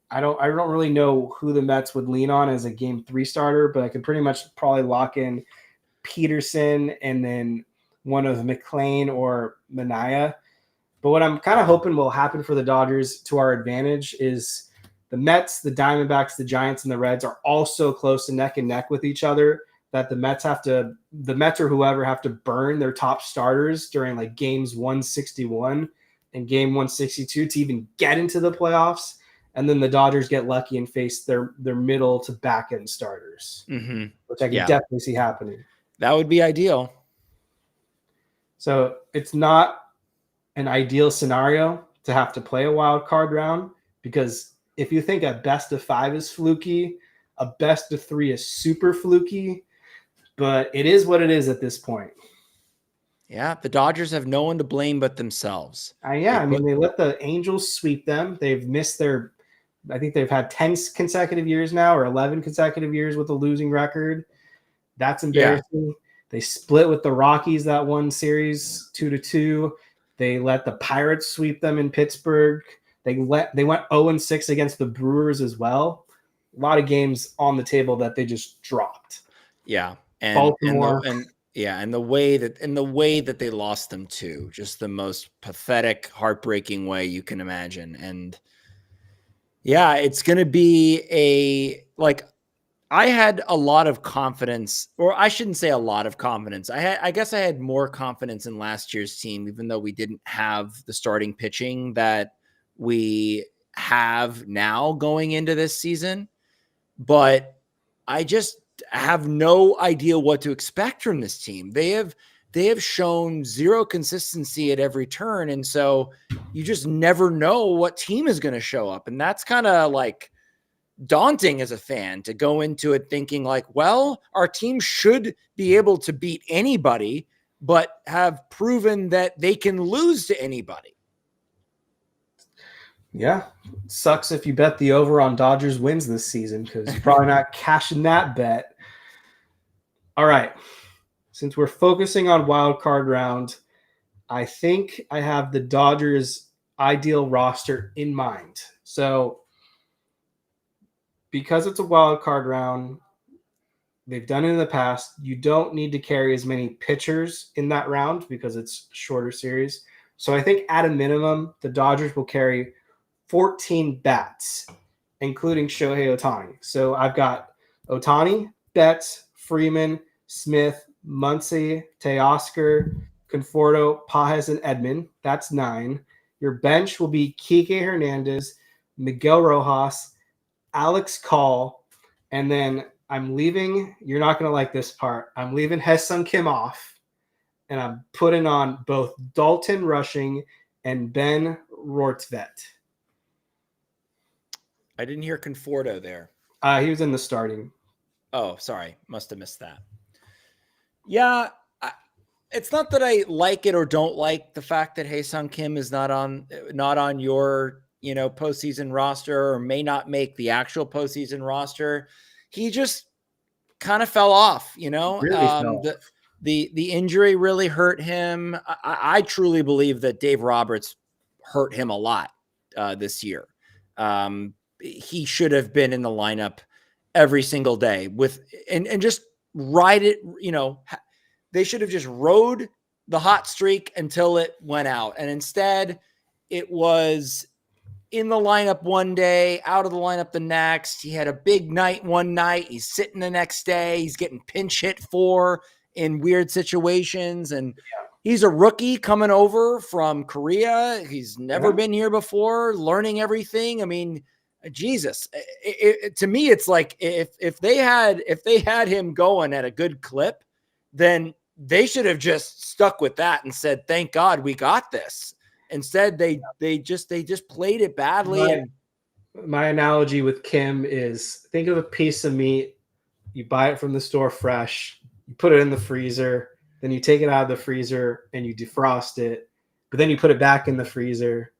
I don't really know who the Mets would lean on as a game 3 starter, but I could pretty much probably lock in Peterson and then one of McLean or Manaea. But what I'm kind of hoping will happen for the Dodgers to our advantage is the Mets, the Diamondbacks, the Giants, and the Reds are all so close to neck and neck with each other that the Mets or whoever have to burn their top starters during like games 161 and game 162 to even get into the playoffs. And then the Dodgers get lucky and face their middle to back end starters, which I can definitely see happening. That would be ideal. So it's not an ideal scenario to have to play a wild card round, because if you think a best of 5 is fluky, a best of 3 is super fluky, but it is what it is at this point. Yeah, the Dodgers have no one to blame but themselves. They let the Angels sweep them. They've missed I think they've had 10 consecutive years now, or 11 consecutive years with a losing record. That's embarrassing. Yeah. They split with the Rockies that one series 2-2. They let the Pirates sweep them in Pittsburgh. They went 0-6 against the Brewers as well. A lot of games on the table that they just dropped. Yeah. Baltimore. And the way that they lost them too, just the most pathetic, heartbreaking way you can imagine. And yeah, it's going to be I had a lot of confidence, or I shouldn't say a lot of confidence. I guess I had more confidence in last year's team, even though we didn't have the starting pitching that we have now going into this season. But I just have no idea what to expect from this team. They have shown zero consistency at every turn. And so you just never know what team is going to show up. And that's kind of like daunting as a fan to go into it thinking like, well, our team should be able to beat anybody, but have proven that they can lose to anybody. Yeah. Sucks if you bet the over on Dodgers wins this season, because you're probably not cashing that bet. All right. Since we're focusing on wild card round, I think I have the Dodgers' ideal roster in mind. So because it's a wild card round, they've done it in the past. You don't need to carry as many pitchers in that round because it's a shorter series. So I think at a minimum, the Dodgers will carry 14 bats, including Shohei Ohtani. So I've got Ohtani, Betts, Freeman, Smith, Muncy, Teoscar, Conforto, Pages, and Edman. That's 9. Your bench will be Kike Hernandez, Miguel Rojas, Alex Call, and then I'm leaving. You're not going to like this part. I'm leaving Ha-Seong Kim off, and I'm putting on both Dalton Rushing and Ben Rortvedt. I didn't hear Conforto there. He was in the starting. Oh, sorry. Must have missed that. Yeah, it's not that I like it or don't like the fact that Ha-Seong Kim is not on your postseason roster, or may not make the actual postseason roster. He just kind of fell off, Really the injury really hurt him. I truly believe that Dave Roberts hurt him a lot this year. He should have been in the lineup every single day and just ride it. They should have just rode the hot streak until it went out. And instead it was in the lineup one day, out of the lineup the next. He had a big night one night. He's sitting the next day. He's getting pinch hit for in weird situations. And he's a rookie coming over from Korea. He's never been here before, learning everything. I mean, Jesus, to me, it's like if they had him going at a good clip, then they should have just stuck with that and said, "Thank God we got this." Instead, they just played it badly. My analogy with Kim is, think of a piece of meat. You buy it from the store fresh. You put it in the freezer. Then you take it out of the freezer and you defrost it. But then you put it back in the freezer,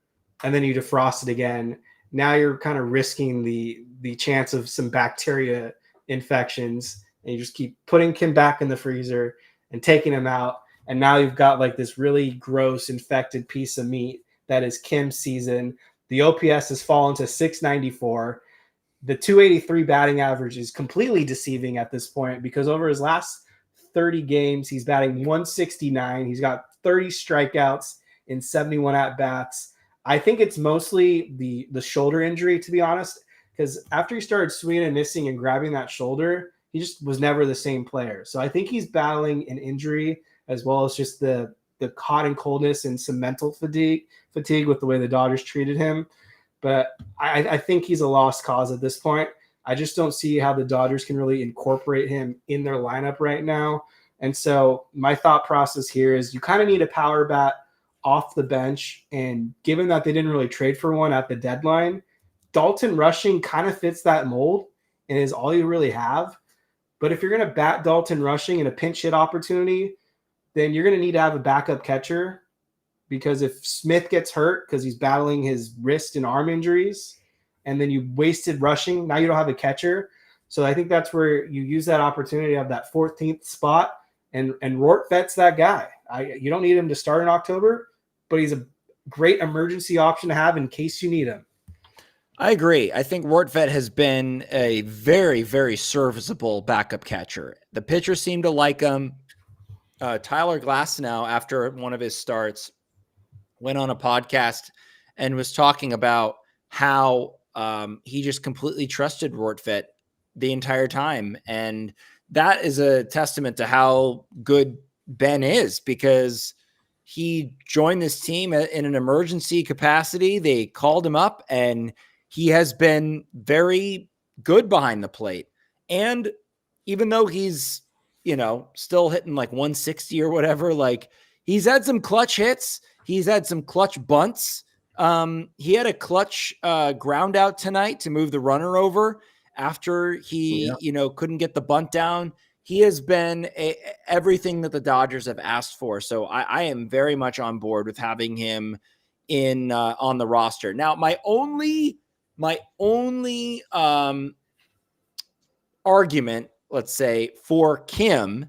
and then you defrost it again. Now you're kind of risking the chance of some bacteria infections, and you just keep putting Kim back in the freezer and taking him out. And now you've got like this really gross infected piece of meat that is Kim's season. The OPS has fallen to 694. The 283 batting average is completely deceiving at this point, because over his last 30 games, he's batting 169. He's got 30 strikeouts in 71 at-bats. I think it's mostly the shoulder injury, to be honest, because after he started swinging and missing and grabbing that shoulder, he just was never the same player. So I think he's battling an injury, as well as just the hot and coldness and some mental fatigue with the way the Dodgers treated him. But I think he's a lost cause at this point. I just don't see how the Dodgers can really incorporate him in their lineup right now. And so my thought process here is, you kind of need a power bat off the bench. And given that they didn't really trade for one at the deadline, Dalton Rushing kind of fits that mold and is all you really have. But if you're going to bat Dalton Rushing in a pinch hit opportunity, then you're going to need to have a backup catcher, because if Smith gets hurt because he's battling his wrist and arm injuries, and then you wasted Rushing, now you don't have a catcher. So I think that's where you use that opportunity to have that 14th spot, and Rortvet's that guy. You don't need him to start in October, but he's a great emergency option to have in case you need him. I agree. I think Rortvet has been a very, very serviceable backup catcher. The pitchers seem to like him. Tyler Glasnow, after one of his starts, went on a podcast and was talking about how he just completely trusted Rortvet the entire time. And that is a testament to how good Ben is, because he joined this team in an emergency capacity. They called him up, and he has been very good behind the plate. And even though he's, still hitting like 160 or whatever, like, he's had some clutch hits. He's had some clutch bunts. He had a clutch ground out tonight to move the runner over after he, couldn't get the bunt down. He has been everything that the Dodgers have asked for. So I am very much on board with having him in on the roster. Now, my only argument, let's say, for Kim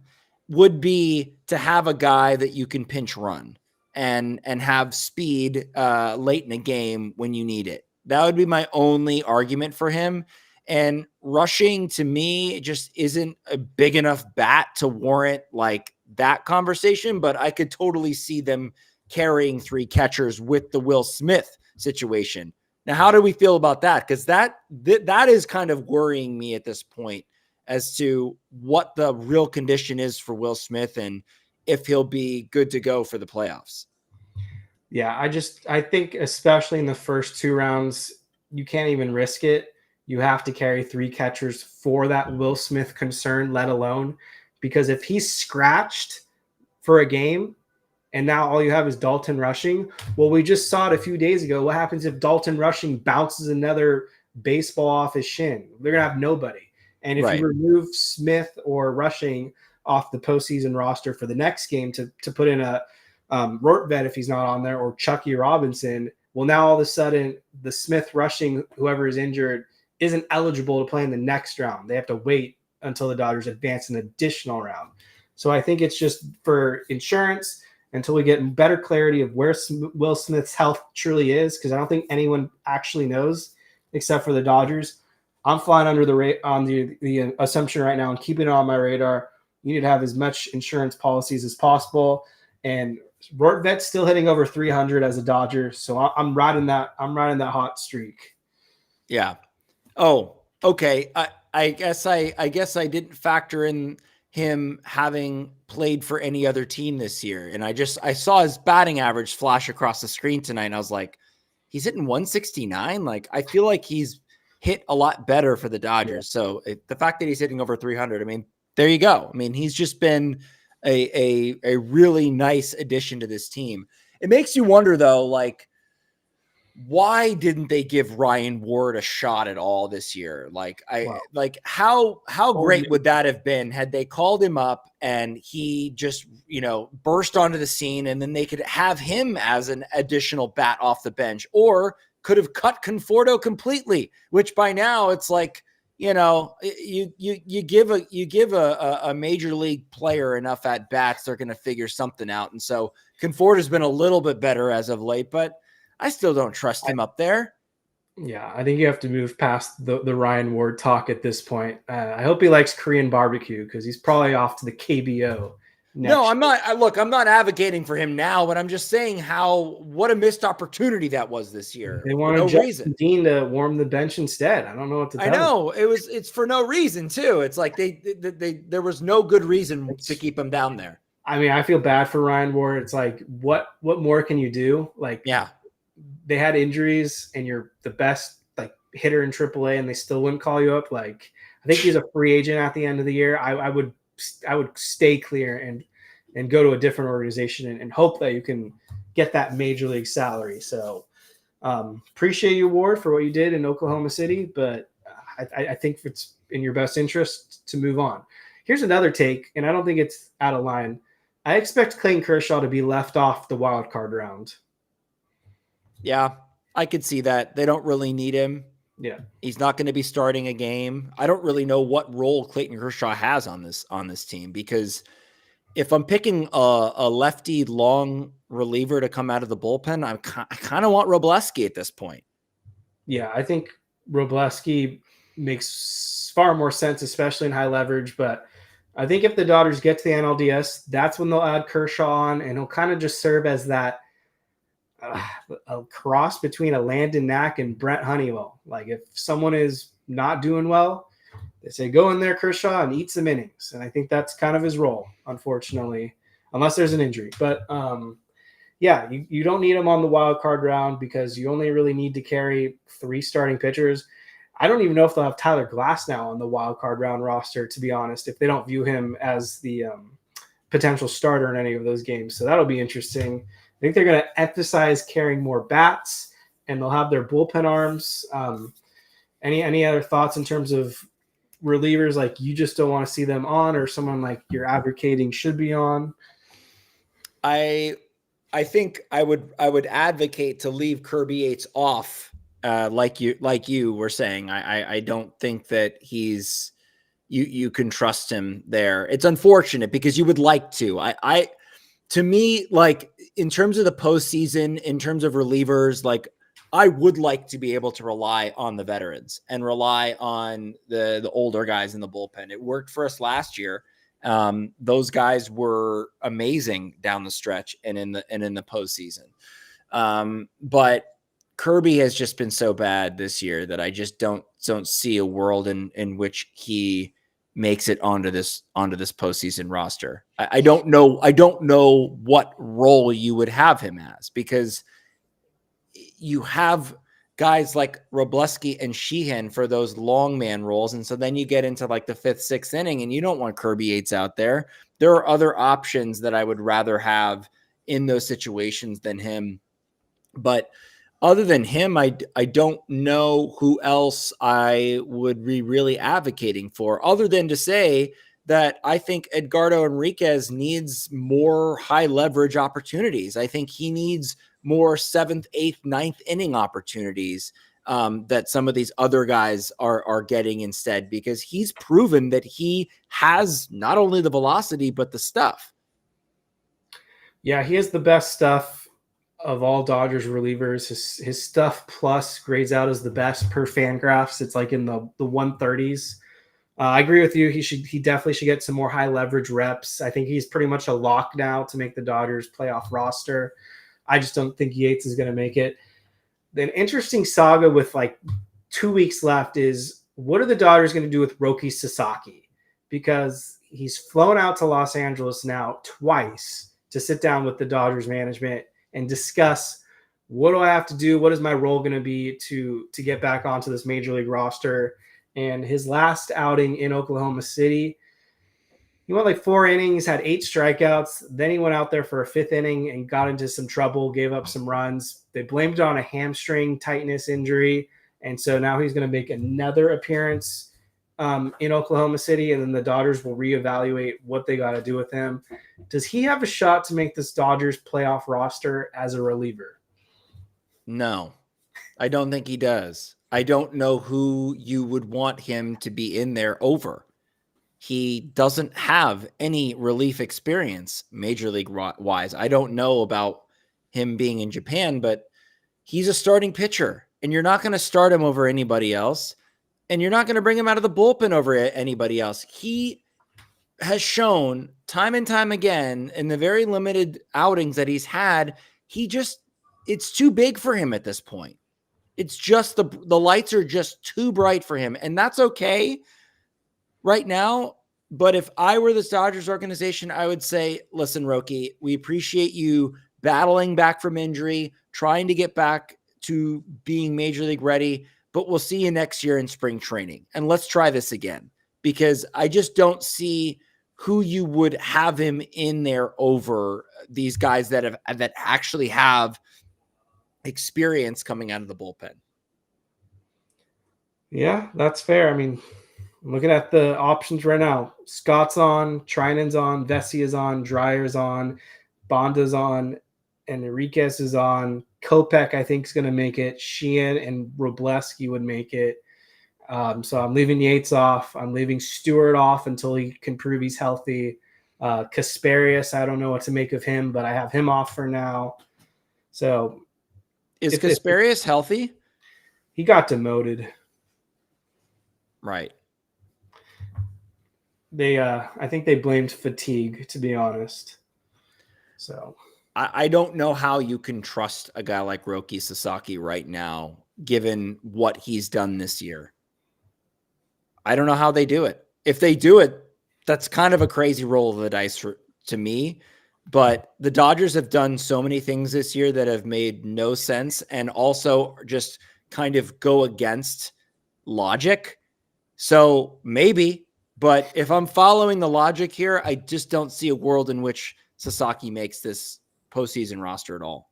would be to have a guy that you can pinch run and have speed late in a game when you need it. That would be my only argument for him. And Rushing, to me, just isn't a big enough bat to warrant like that conversation, but I could totally see them carrying three catchers with the Will Smith situation. Now, how do we feel about that? Because that is kind of worrying me at this point as to what the real condition is for Will Smith and if he'll be good to go for the playoffs. Yeah, I think especially in the first two rounds, you can't even risk it. You have to carry three catchers for that Will Smith concern, let alone, because if he's scratched for a game and now all you have is Dalton Rushing, well, we just saw it a few days ago. What happens if Dalton Rushing bounces another baseball off his shin? They're going to have nobody. And if you remove Smith or Rushing off the postseason roster for the next game to put in a Rortvet if he's not on there, or Chucky Robinson, well, now all of a sudden the Smith Rushing, whoever is injured, isn't eligible to play in the next round. They have to wait until the Dodgers advance an additional round. So I think it's just for insurance until we get better clarity of where Will Smith's health truly is, because I don't think anyone actually knows except for the Dodgers. I'm flying under the assumption right now and keeping it on my radar. You need to have as much insurance policies as possible. And Rortvet's still hitting over 300 as a Dodger, so I'm riding that. I'm riding that hot streak. Yeah. Oh, okay. I guess I didn't factor in him having played for any other team this year. And I saw his batting average flash across the screen tonight. And I was like, he's hitting 169. Like, I feel like he's hit a lot better for the Dodgers. Yeah. So the fact that he's hitting over 300, I mean, there you go. I mean, he's just been a really nice addition to this team. It makes you wonder though, like, why didn't they give Ryan Ward a shot at all this year? Like, how great would that have been had they called him up and he just, burst onto the scene, and then they could have him as an additional bat off the bench, or could have cut Conforto completely, which by now it's like, you give a major league player enough at bats, they're going to figure something out. And so Conforto's been a little bit better as of late, but I still don't trust him up there. Yeah, I think you have to move past the Ryan Ward talk at this point. I hope he likes Korean barbecue, because he's probably off to the KBO. No, I'm not. I'm not advocating for him now, but I'm just saying what a missed opportunity that was this year. They wanted Justin Dean to warm the bench instead. I don't know what to tell you. I know it's for no reason too. It's like there was no good reason to keep him down there. I mean, I feel bad for Ryan Ward. It's like, what more can you do? Like, yeah. They had injuries, and you're the best hitter in AAA, and they still wouldn't call you up. Like, I think he's a free agent at the end of the year. I would stay clear and go to a different organization and hope that you can get that major league salary. So appreciate you, Ward, for what you did in Oklahoma City, but I think it's in your best interest to move on. Here's another take, and I don't think it's out of line. I expect Clayton Kershaw to be left off the wild card round. Yeah, I could see that. They don't really need him. Yeah. He's not going to be starting a game. I don't really know what role Clayton Kershaw has on this team, because if I'm picking a lefty long reliever to come out of the bullpen, I kind of want Robleski at this point. Yeah, I think Robleski makes far more sense, especially in high leverage. But I think if the Dodgers get to the NLDS, that's when they'll add Kershaw on, and he'll kind of just serve as that a cross between a Landon Knack and Brent Honeywell. Like, if someone is not doing well, they say, go in there, Kershaw, and eat some innings. And I think that's kind of his role, unfortunately, unless there's an injury. But yeah, you don't need him on the wild card round, because you only really need to carry 3 starting pitchers. I don't even know if they'll have Tyler Glasnow on the wild card round roster, to be honest, if they don't view him as the potential starter in any of those games. So that'll be interesting. I think they're going to emphasize carrying more bats, and they'll have their bullpen arms. Any other thoughts in terms of relievers like you just don't want to see them on, or someone like you're advocating should be on? I think I would advocate to leave Kirby Yates off, like you were saying. I don't think that he's you can trust him there. It's unfortunate, because you would like to. To me, like, in terms of the postseason, in terms of relievers, like, I would like to be able to rely on the veterans and rely on the older guys in the bullpen. It worked for us last year. Those guys were amazing down the stretch and in the postseason. But Kirby has just been so bad this year that I just don't see a world in which he makes it onto this postseason roster. I don't know what role you would have him as, because you have guys like Robleski and Sheehan for those long man roles. And so then you get into like the 5th, 6th inning, and you don't want Kirby Yates out there. There are other options that I would rather have in those situations than him. But other than him, I don't know who else I would be really advocating for, other than to say that I think Edgardo Enriquez needs more high leverage opportunities. I think he needs more 7th, 8th, 9th inning opportunities that some of these other guys are getting instead, because he's proven that he has not only the velocity, but the stuff. Yeah, he has the best stuff of all Dodgers relievers. His stuff plus grades out as the best per Fangraphs. It's like in the 130s. I agree with you. He definitely should get some more high leverage reps. I think he's pretty much a lock now to make the Dodgers playoff roster. I just don't think Yates is going to make it. An interesting saga with like 2 weeks left is what are the Dodgers going to do with Roki Sasaki? Because he's flown out to Los Angeles now twice to sit down with the Dodgers management and discuss what do I have to do? What is my role going to be to get back onto this major league roster? And his last outing in Oklahoma City, he went like 4 innings, had 8 strikeouts. Then he went out there for a 5th inning and got into some trouble, gave up some runs. They blamed it on a hamstring tightness injury. And so now he's going to make another appearance in Oklahoma City, and then the Dodgers will reevaluate what they got to do with him. Does he have a shot to make this Dodgers playoff roster as a reliever? No, I don't think he does. I don't know who you would want him to be in there over. He doesn't have any relief experience major league wise. I don't know about him being in Japan, but he's a starting pitcher, and you're not going to start him over anybody else, and you're not going to bring him out of the bullpen over anybody else. He has shown time and time again in the very limited outings that he's had, it's too big for him at this point. It's just the lights are just too bright for him, and that's okay right now. But if I were this Dodgers organization, I would say, listen, Roki, we appreciate you battling back from injury, trying to get back to being major league ready, but we'll see you next year in spring training. And let's try this again, because I just don't see who you would have him in there over these guys that actually have experience coming out of the bullpen. Yeah, that's fair. I mean, I'm looking at the options right now. Scott's on, Trinan's on, Vesey is on, Dreyer's on, Bonda's on, and Enriquez is on. Kopech, I think, is going to make it. Sheehan and Robleski would make it. So I'm leaving Yates off. I'm leaving Stewart off until he can prove he's healthy. Kasparius, I don't know what to make of him, but I have him off for now. So is Kasparius healthy? He got demoted. Right. I think they blamed fatigue, to be honest. So I don't know how you can trust a guy like Roki Sasaki right now, given what he's done this year. I don't know how they do it. If they do it, that's kind of a crazy roll of the dice to me. But the Dodgers have done so many things this year that have made no sense and also just kind of go against logic. So maybe, but if I'm following the logic here, I just don't see a world in which Sasaki makes this postseason roster at all.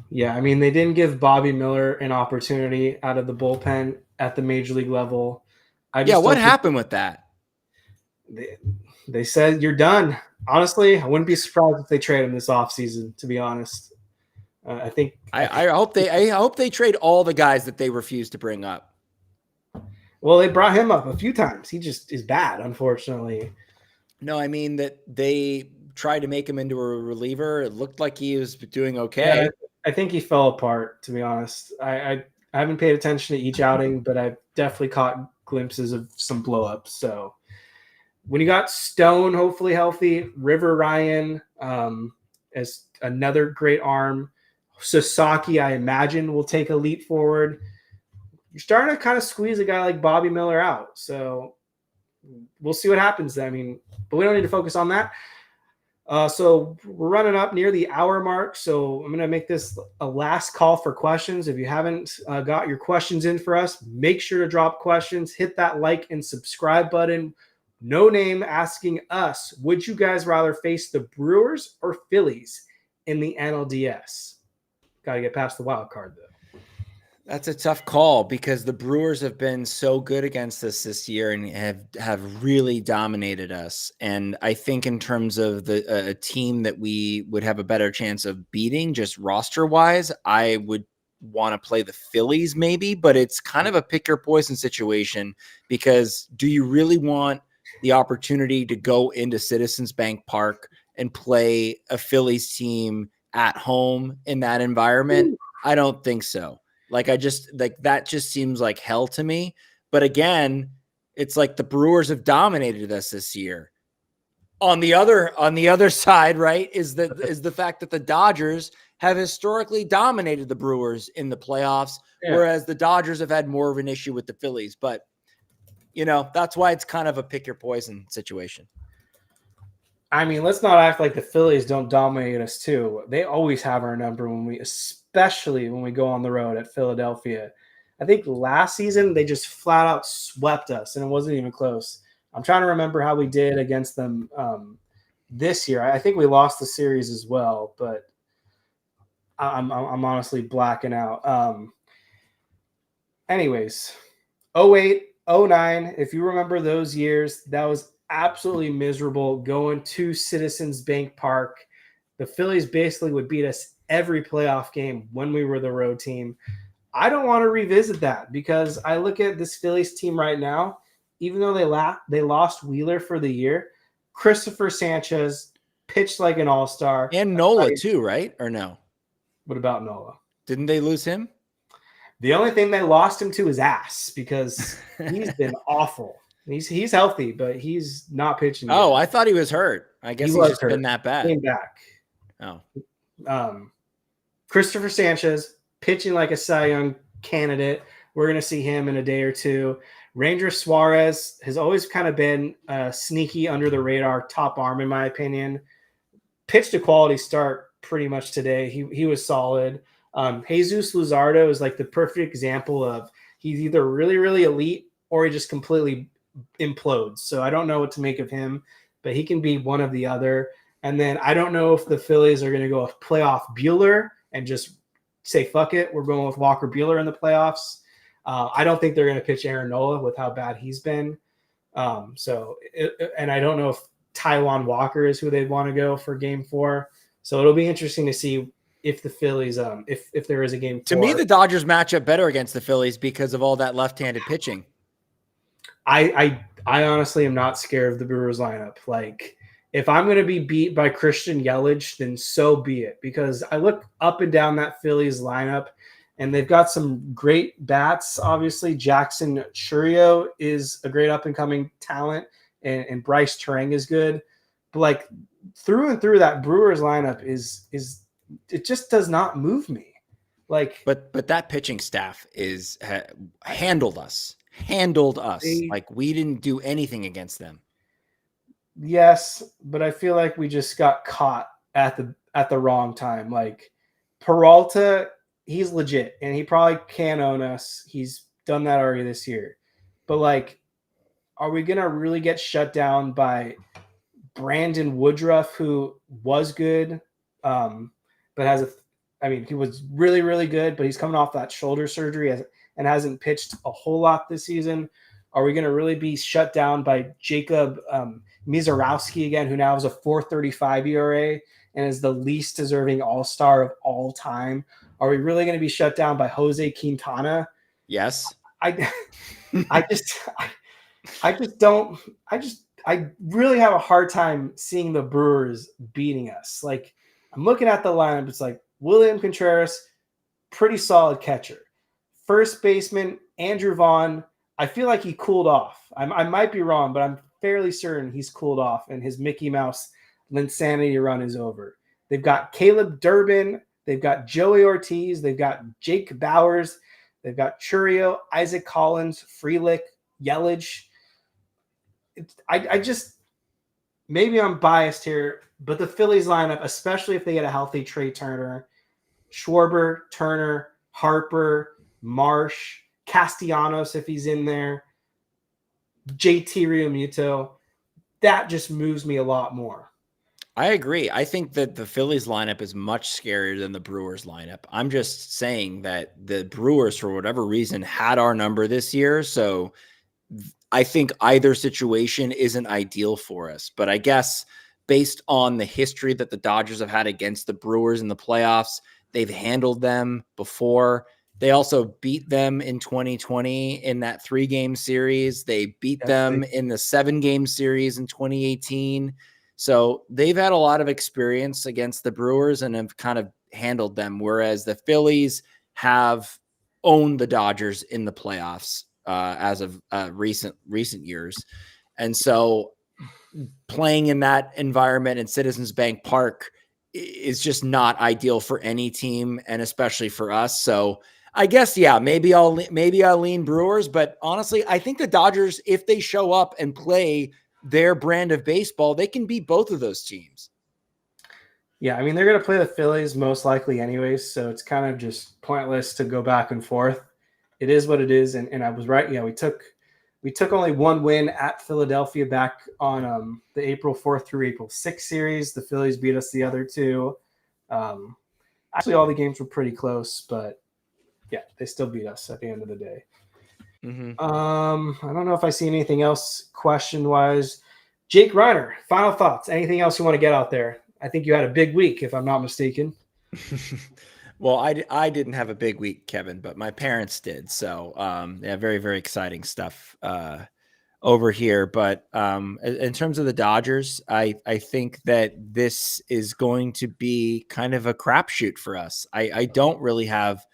Yeah, I mean, they didn't give Bobby Miller an opportunity out of the bullpen at the major league level. What happened with that? They said, you're done. Honestly, I wouldn't be surprised if they trade him this offseason, to be honest. I hope they trade all the guys that they refuse to bring up. Well, they brought him up a few times. He just is bad, unfortunately. No, I mean that they tried to make him into a reliever. It looked like he was doing okay. Yeah, I think he fell apart, to be honest. I haven't paid attention to each outing, but I've definitely caught glimpses of some blowups. So when you got Stone hopefully healthy, River Ryan as another great arm, Sasaki, I imagine, will take a leap forward. You're starting to kind of squeeze a guy like Bobby Miller out. So we'll see what happens. I mean, but we don't need to focus on that. So we're running up near the hour mark. So I'm going to make this a last call for questions. If you haven't got your questions in for us, make sure to drop questions, hit that like and subscribe button. No name asking us, would you guys rather face the Brewers or Phillies in the NLDS? Got to get past the wild card, though. That's a tough call because the Brewers have been so good against us this year and have really dominated us. And I think in terms of a team that we would have a better chance of beating just roster wise, I would want to play the Phillies maybe, but it's kind of a pick your poison situation because do you really want the opportunity to go into Citizens Bank Park and play a Phillies team at home in that environment? I don't think so. That just seems like hell to me. But again, It's like the Brewers have dominated us this year. On the other side, right, is the fact that the Dodgers have historically dominated the Brewers in the playoffs, whereas the Dodgers have had more of an issue with the Phillies. But, that's why it's kind of a pick your poison situation. I mean, let's not act like the Phillies don't dominate us too. They always have our number especially when we go on the road at Philadelphia. I think last season they just flat out swept us, and it wasn't even close. I'm trying to remember how we did against them this year. I think we lost the series as well, but I'm honestly blacking out. Anyways, 08, 09, if you remember those years, that was absolutely miserable going to Citizens Bank Park. The Phillies basically would beat us every playoff game when we were the road team. I don't want to revisit that because I look at this Phillies team right now. Even though they lost Wheeler for the year, Christopher Sanchez pitched like an all-star. And Nola too, right? Or no? What about Nola? Didn't they lose him? The only thing they lost him to is ass because he's been awful. He's healthy, but he's not pitching. Oh, yet. I thought he was hurt. I guess he's just hurt. Been that bad. Came back. Oh. Christopher Sanchez pitching like a Cy Young candidate. We're going to see him in a day or two. Ranger Suarez has always kind of been a sneaky under the radar top arm, in my opinion. Pitched a quality start pretty much today. He was solid. Jesus Luzardo is like the perfect example of he's either really, really elite or he just completely implodes. So I don't know what to make of him, but he can be one of the other. And then I don't know if the Phillies are going to go with playoff Buehler and just say, fuck it, we're going with Walker Buehler in the playoffs. I don't think they're going to pitch Aaron Nola with how bad he's been. And I don't know if Taijuan Walker is who they'd want to go for game 4. So it'll be interesting to see if the Phillies, if there is a game 4. To me, the Dodgers match up better against the Phillies because of all that left-handed pitching. I honestly am not scared of the Brewers lineup. Like, if I'm going to be beat by Christian Yelich, then so be it. Because I look up and down that Phillies lineup, and they've got some great bats. Obviously, Jackson Chourio is a great up-and-coming talent, and Bryce Terang is good. But, like, through and through, that Brewers lineup is it just does not move me. Like, but that pitching staff is handled us. Like, we didn't do anything against them. Yes, but I feel like we just got caught at the wrong time. Like, Peralta, he's legit, and he probably can own us. He's done that already this year. But, like, are we going to really get shut down by Brandon Woodruff, who was good, but he was really, really good, but he's coming off that shoulder surgery and hasn't pitched a whole lot this season? Are we going to really be shut down by Jacob Mizorowski again, who now has a 4.35 ERA and is the least deserving all-star of all time? Are we really going to be shut down by Jose Quintana? Yes. I really have a hard time seeing the Brewers beating us. Like, I'm looking at the lineup. It's like William Contreras, pretty solid catcher. First baseman, Andrew Vaughn. I feel like he cooled off. I might be wrong, but I'm fairly certain he's cooled off and his Mickey Mouse Linsanity run is over. They've got Caleb Durbin. They've got Joey Ortiz. They've got Jake Bowers. They've got Chourio, Isaac Collins, Frelick, Yelich. I just, maybe I'm biased here, but the Phillies lineup, especially if they get a healthy Trey Turner, Schwarber, Turner, Harper, Marsh, Castellanos if he's in there, JT Realmuto, that just moves me a lot more. I agree. I think that the Phillies lineup is much scarier than the Brewers lineup. I'm just saying that the Brewers, for whatever reason, had our number this year. So I think either situation isn't ideal for us. But I guess based on the history that the Dodgers have had against the Brewers in the playoffs, they've handled them before. They also beat them in 2020 in that 3-game series. They beat them in the 7-game series in 2018. So they've had a lot of experience against the Brewers and have kind of handled them, whereas the Phillies have owned the Dodgers in the playoffs as of recent years. And so playing in that environment in Citizens Bank Park is just not ideal for any team, and especially for us. So I guess, yeah, maybe I'll lean Brewers, but honestly, I think the Dodgers, if they show up and play their brand of baseball, they can beat both of those teams. Yeah, I mean, they're going to play the Phillies most likely anyways, so it's kind of just pointless to go back and forth. It is what it is, and I was right. Yeah, we took only one win at Philadelphia back on the April 4th through April 6th series. The Phillies beat us the other two. Actually, all the games were pretty close, but yeah, they still beat us at the end of the day. Mm-hmm. I don't know if I see anything else question-wise. Jake Reiner, final thoughts. Anything else you want to get out there? I think you had a big week, if I'm not mistaken. Well, I didn't have a big week, Kevin, but my parents did. So, yeah, very, very exciting stuff over here. But in terms of the Dodgers, I think that this is going to be kind of a crapshoot for us. I don't really have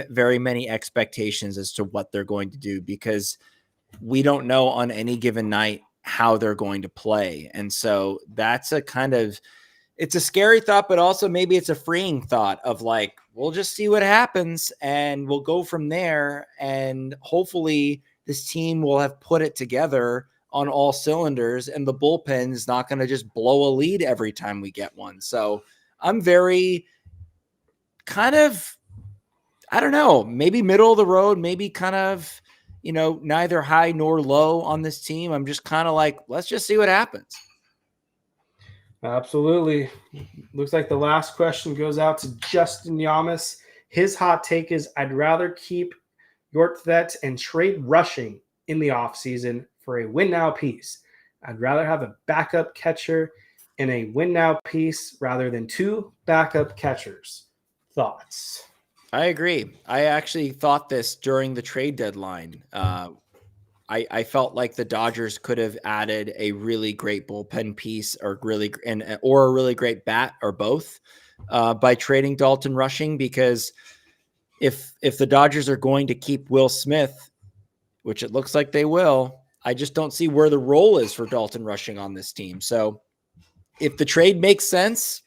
very many expectations as to what they're going to do, because we don't know on any given night how they're going to play. And so that's it's a scary thought, but also maybe it's a freeing thought of like, we'll just see what happens and we'll go from there. And hopefully this team will have put it together on all cylinders, and the bullpen is not going to just blow a lead every time we get one. So I'm very kind of, I don't know, maybe middle of the road, maybe kind of, neither high nor low on this team. I'm just kind of like, let's just see what happens. Absolutely. Looks like the last question goes out to Justin Yamas. His hot take is, I'd rather keep Yortvet and trade Rushing in the offseason for a win-now piece. I'd rather have a backup catcher in a win-now piece rather than two backup catchers. Thoughts? I agree. I actually thought this during the trade deadline. I felt like the Dodgers could have added a really great bullpen piece or a really great bat, or both, by trading Dalton Rushing, because if the Dodgers are going to keep Will Smith, which it looks like they will, I just don't see where the role is for Dalton Rushing on this team. So if the trade makes sense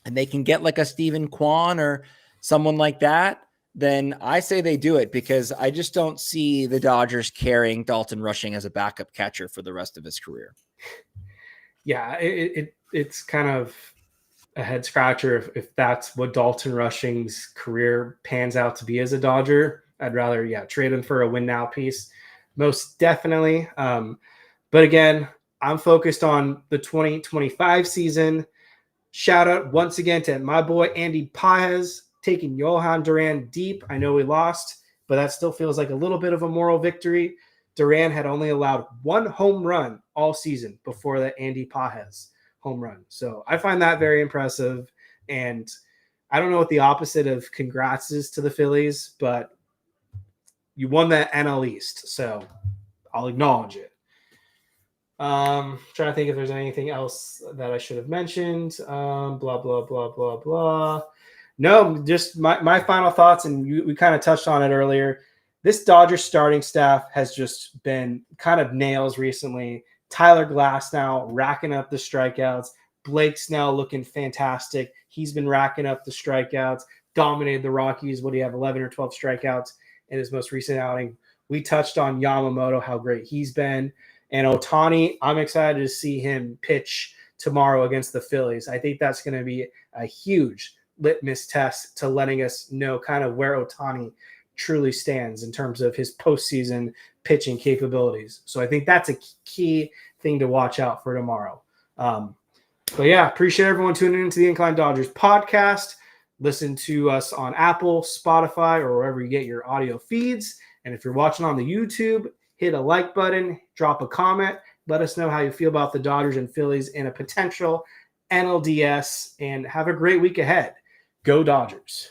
and they can get like a Steven Kwan or someone like that, then I say they do it, because I just don't see the Dodgers carrying Dalton Rushing as a backup catcher for the rest of his career. Yeah, it's kind of a head scratcher if that's what Dalton Rushing's career pans out to be as a Dodger. I'd rather, trade him for a win now piece, most definitely. But again, I'm focused on the 2025 season. Shout out once again to my boy Andy Paez, taking Johan Duran deep. I know we lost, but that still feels like a little bit of a moral victory. Duran had only allowed one home run all season before that Andy Paez home run. So I find that very impressive. And I don't know what the opposite of congrats is to the Phillies, but you won that NL East. So I'll acknowledge it. Trying to think if there's anything else that I should have mentioned. Blah, blah, blah, blah, blah. No, just my final thoughts, and we kind of touched on it earlier. This Dodgers starting staff has just been kind of nails recently. Tyler Glass now racking up the strikeouts. Blake Snell looking fantastic. He's been racking up the strikeouts, dominated the Rockies. What do you have, 11 or 12 strikeouts in his most recent outing? We touched on Yamamoto, how great he's been. And Ohtani, I'm excited to see him pitch tomorrow against the Phillies. I think that's going to be a huge litmus test to letting us know kind of where Ohtani truly stands in terms of his postseason pitching capabilities. So I think that's a key thing to watch out for tomorrow. But yeah, appreciate everyone tuning into the Incline Dodgers podcast. Listen to us on Apple, Spotify, or wherever you get your audio feeds. And if you're watching on the YouTube, hit a like button, drop a comment. Let us know how you feel about the Dodgers and Phillies in a potential NLDS, and have a great week ahead. Go Dodgers.